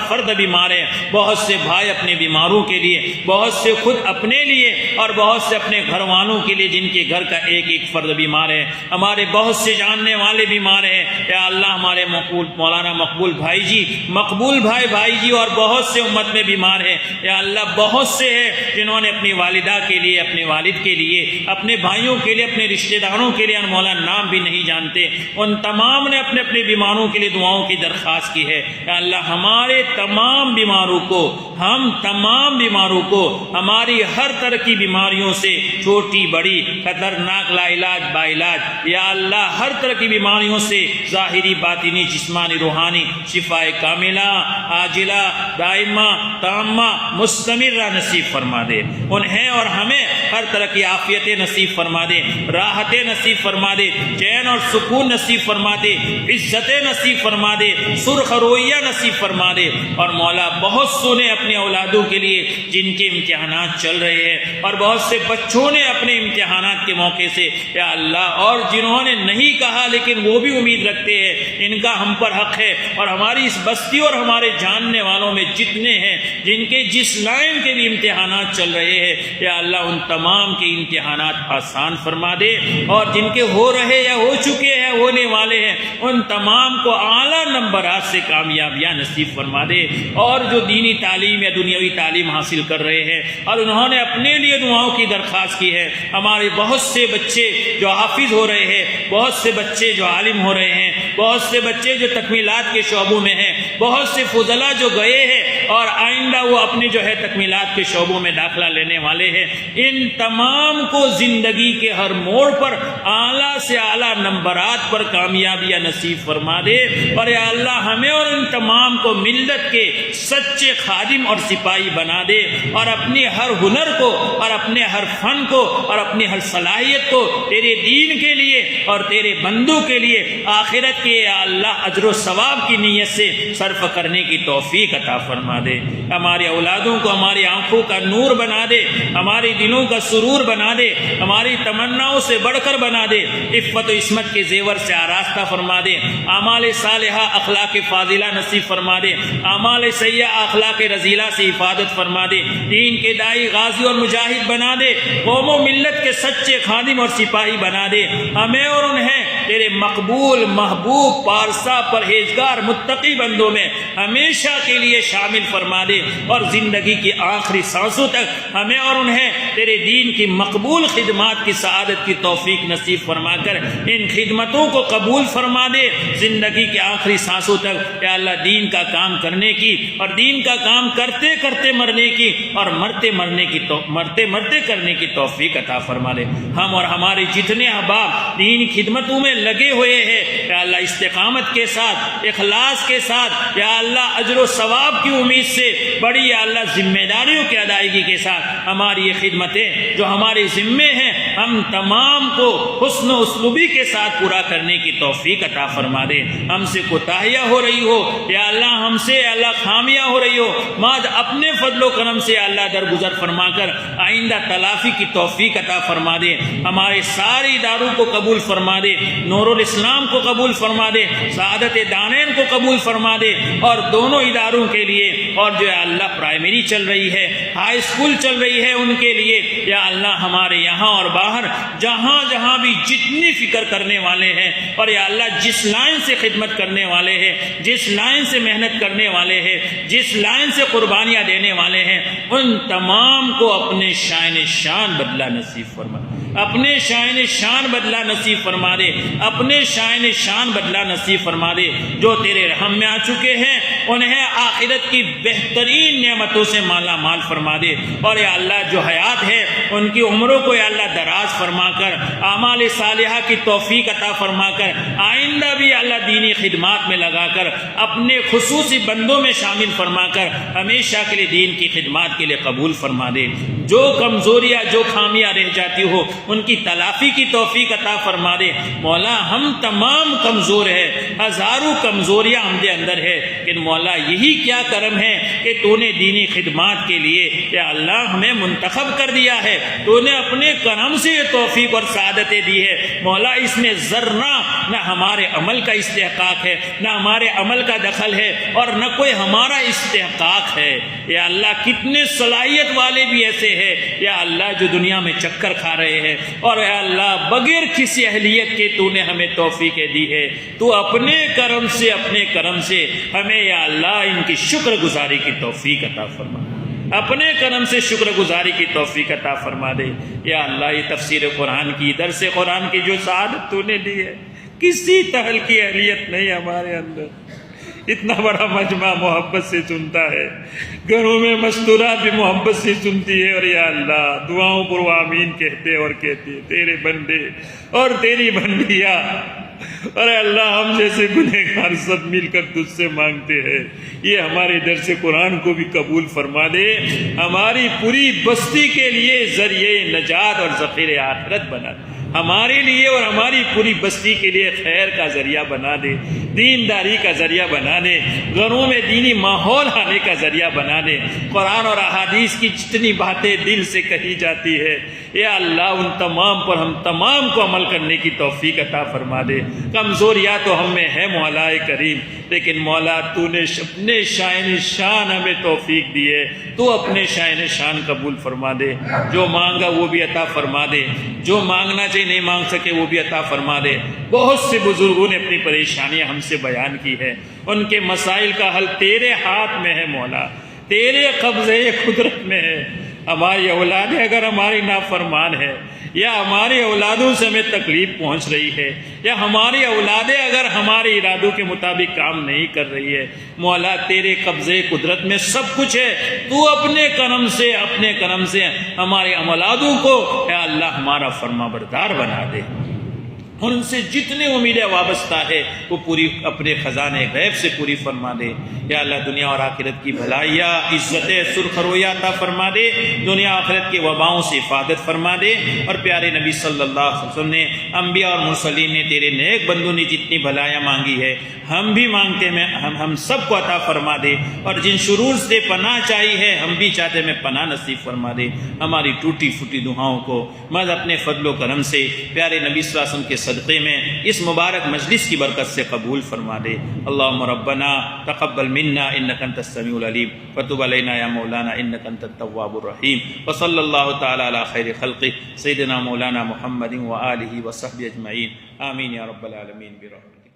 فرد بیمار ہے، بہت سے بھائی اپنے بیماروں کے لیے، بہت سے خود اپنے لیے اور بہت سے اپنے گھر والوں کے لیے جن کے گھر کا ایک ایک فرد بیمار ہے، ہمارے بہت سے جاننے والے بیمار ہیں، یا اللہ ہمارے مولانا مقبول بھائی جی اور بہت سے امت میں بیمار ہیں، یا اللہ بہت سے ہیں جنہوں نے اپنی والدہ کے لیے، اپنے والد کے لیے، اپنے بھائیوں کے لیے، اپنے رشتہ داروں کے لیے مولا نام بھی نہیں جانتے، ان تمام نے اپنے اپنے بیماروں کے لیے دعاؤں کی درخواست کی ہے، یا اللہ ہمارے تمام بیماروں کو، ہم تمام بیماروں کو ہماری ہر طرح کی بیماریوں سے، چھوٹی بڑی خطرناک لا علاج با علاج، یا اللہ ہر طرح کی بیماریوں سے، ظاہری باطنی جسمانی روحانی، شفا کاملہ عاجلہ دائمہ تامہ مستمرہ نصیب فرما دے، انہیں اور ہمیں ہر طرح کی عافیت نصیب فرما دے، راحت نصیب فرما دے، چین اور سکون نصیب فرما دے، عزت نصیب فرما دے، سرخ رویہ نصیب فرما دے، اور مولا بہت سو نے اپنے اولادوں کے لیے جن کے امتحانات چل رہے ہیں، اور بہت سے بچوں نے اپنے امتحانات کے موقع سے یا اللہ، اور جنہوں نے نہیں کہا لیکن وہ بھی امید رکھتے ہیں، ان کا ہم پر حق ہے، اور ہماری اس بستی اور ہمارے جاننے والوں میں جتنے ہیں جن کے جس لائن کے بھی امتحانات چل رہے ہیں، یا اللہ ان تمام کے امتحانات آسان فرما دے، اور جن کے ہو رہے یا ہو چکے ہیں، ہونے والے ہیں، ان تمام کو اعلیٰ نمبرات سے کامیابیاں نصیب فرما دے، اور جو دینی تعلیم یا دنیاوی تعلیم حاصل کر رہے ہیں اور انہوں نے اپنے لیے دعاؤں کی درخواست کی ہے، ہمارے بہت سے بچے جو حافظ ہو رہے ہیں، بہت سے بچے جو عالم ہو رہے ہیں، بہت سے بچے جو تکمیلات کے شعبوں میں ہیں، بہت سے فضلاء جو گئے ہیں اور آئندہ وہ اپنی جو ہے تکمیلات کے شعبوں میں داخلہ لینے والے ہیں، ان تمام کو زندگی کے ہر موڑ پر اعلیٰ سے اعلیٰ نمبرات پر کامیابیاں نصیب فرما دے، اور یا اللہ ہمیں اور ان تمام کو ملت کے سچے خادم اور سپاہی بنا دے، اور اپنی ہر ہنر کو اور اپنے ہر فن کو اور اپنی ہر صلاحیت کو تیرے دین کے لیے اور تیرے بندوں کے لیے آخرت کے یا اللہ اجر و ثواب کی نیت سے صرف کرنے کی توفیق عطا فرما دے، ہماری اولادوں کو ہماری آنکھوں کا نور بنا دے، ہمارے دلوں کا سرور بنا دے، ہماری تمناؤں سے بڑھ کر بنا دے، عفت و عصمت کے زیور سے آراستہ فرما دے، اعمال صالحہ اخلاق فاضلہ نصیب فرما دے، اعمال سیئہ اخلاق رذیلہ سے حفاظت فرما دے، دین کے داعی غازی اور مجاہد بنا دے، قوم و ملت کے سچے خادم اور سپاہی بنا دے، ہمیں اور انہیں تیرے مقبول محبوب پارسا پرہیزگار متقی بندوں میں ہمیشہ کے لیے شامل فرما دے، اور زندگی کی آخری سانسوں تک ہمیں اور انہیں تیرے دین کی مقبول خدمات کی سعادت کی توفیق نصیب فرما کر ان خدمتوں کو قبول فرما دے، زندگی کے آخری سانسوں تک یا اللہ دین کا کام کرنے کی اور دین کا کام کرتے کرتے مرنے کی اور مرتے کرنے کی توفیق عطا فرما دے۔ ہم اور ہمارے جتنے احباب دین خدمتوں میں لگے ہوئے ہیں یا اللہ استقامت کے ساتھ اخلاص کے ساتھ یا اللہ اجر و ثواب کی امید سے بڑی یا اللہ ذمہ داریوں کی ادائیگی کے ساتھ ہماری یہ خدمتیں جو ہمارے ذمے ہیں ہم تمام کو حسن و اسلوبی کے ساتھ پورا کرنے کی توفیق عطا فرما دے۔ ہم سے کوتاہیاں ہو رہی ہو یا اللہ ہم سے یا اللہ خامیاں ہو رہی ہو ماذ اپنے فضل و کرم سے یا اللہ درگزر فرما کر آئندہ تلافی کی توفیق عطا فرما دے۔ ہمارے سارے اداروں کو قبول فرما دے، نور الاسلام کو قبول فرما دے، سعادت دانین کو قبول فرما دے، اور دونوں اداروں کے لیے اور جو ہے اللہ پرائمری چل رہی ہے ہائی اسکول چل رہی ہے ان کے لیے یا اللہ ہمارے یہاں اور باہر جہاں جہاں بھی جتنی فکر کرنے والے ہیں اور یا اللہ جس لائن سے خدمت کرنے والے ہیں، جس لائن سے محنت کرنے والے ہیں، جس لائن سے قربانیاں دینے والے ہیں، ان تمام کو اپنے شان بدلہ نصیب فرما، اپنے شان بدلہ نصیب فرما دے، اپنے شان بدلہ نصیب فرما دے۔ جو تیرے رحم میں آ چکے ہیں انہیں آخرت کی بہترین نعمتوں سے مالا مال فرما دے، اور یا اللہ جو حیات ہے ان کی عمروں کو یا اللہ دراز فرما کر اعمال صالحہ کی توفیق عطا فرما کر آئندہ بھی اللہ دینی خدمات میں لگا کر اپنے خصوصی بندوں میں شامل فرما کر ہمیشہ کے لیے دین کی خدمات کے لیے قبول فرما دے۔ جو کمزوریاں جو خامیاں رہ جاتی ہو ان کی تلافی کی توفیق عطا فرما دے۔ مولا ہم تمام کمزور ہیں، ہزاروں کمزوریاں ہم دے اندر ہے، لیکن مولا یہی کیا کرم ہے کہ تو نے دینی خدمات کے لیے یا اللہ ہمیں منتخب کر دیا ہے، تو نے اپنے کرم سے یہ توفیق اور سعادتیں دی ہے۔ مولا اس میں ذرہ نہ ہمارے عمل کا استحقاق ہے، نہ ہمارے عمل کا دخل ہے، اور نہ کوئی ہمارا استحقاق ہے۔ یا اللہ کتنے صلاحیت والے بھی ایسے ہیں یا اللہ جو دنیا میں چکر کھا رہے ہیں، اور اے اللہ بغیر کسی اہلیت کے تو نے ہمیں توفیقیں دی ہے، تو اپنے کرم سے ہمیں یا اللہ ان کی شکر گزاری کی توفیق عطا فرما، اپنے کرم سے شکر گزاری کی توفیق عطا فرما دے۔ یا اللہ یہ تفسیر قرآن کی درس قرآن کی جو سعادت تو نے دی ہے، کسی طرح کی اہلیت نہیں ہمارے اندر، اتنا بڑا مجمع محبت سے سنتا ہے، گھروں میں مستورات بھی محبت سے سنتی ہے، اور یا اللہ دعاؤں پر وہ آمین کہتے اور کہتے تیرے بندے اور تیری بندیاں، اور اللہ ہم جیسے گنہگار سب مل کر تجھ سے مانگتے ہیں، یہ ہمارے درس قرآن کو بھی قبول فرما دے، ہماری پوری بستی کے لیے ذریعہ نجات اور ذخیرہ آخرت بنا دے، ہمارے لیے اور ہماری پوری بستی کے لیے خیر کا ذریعہ بنا دے، دینداری کا ذریعہ بنا دے، گھروں میں دینی ماحول آنے کا ذریعہ بنا دے، قرآن اور احادیث کی جتنی باتیں دل سے کہی جاتی ہے یا اللہ ان تمام پر ہم تمام کو عمل کرنے کی توفیق عطا فرما دے۔ کمزوریاں تو ہم میں ہے مولا کریم، لیکن مولا تو نے اپنے شان ہمیں توفیق دی ہے، تو اپنے شان قبول فرما دے، جو مانگا وہ بھی عطا فرما دے، جو مانگنا چاہیے نہیں مانگ سکے وہ بھی عطا فرما دے۔ بہت سے بزرگوں نے اپنی پریشانیاں ہم سے بیان کی ہے، ان کے مسائل کا حل تیرے ہاتھ میں ہے مولا، تیرے قبضے قدرت میں ہے۔ ہماری اولادیں اگر ہماری نافرمان ہے، یا ہماری اولادوں سے ہمیں تکلیف پہنچ رہی ہے، یا ہماری اولادیں اگر ہمارے ارادوں کے مطابق کام نہیں کر رہی ہے، مولا تیرے قبضے قدرت میں سب کچھ ہے، تو اپنے کرم سے ہمارے اولادوں کو اے اللہ ہمارا فرما بردار بنا دے، اور ان سے جتنے امیدیں وابستہ ہے وہ پوری اپنے خزانے غیب سے پوری فرما دے۔ یا اللہ دنیا اور آخرت کی بھلائیاں، عزتیں، سرخرویاں عطا فرما دے، دنیا آخرت کے وباؤں سے حفاظت فرما دے، اور پیارے نبی صلی اللہ علیہ وسلم نے، انبیاء اور مرسلین نے، تیرے نیک بندوں نے جتنی بھلائیاں مانگی ہے ہم بھی مانگتے ہیں ہم سب کو عطا فرما دے، اور جن شرور سے پناہ چاہی ہے ہم بھی چاہتے میں پناہ نصیب فرما دے۔ ہماری ٹوٹی پھوٹی دعاؤں کو مز اپنے فضل و کرم سے پیارے نبی صلی اللہ علیہ وسلم کے صدقے میں اس مبارک مجلس کی برکت سے قبول فرما دے۔ اللہم ربنا تقبل منا انک انت السمیع العلیم وتب علینا یا مولانا انک انت التواب الرحیم، وصلی اللہ تعالی علی خیر خلقہ سیدنا مولانا محمد وآلہ وصحبہ اجمعین، آمین یا رب العالمین برحمتک۔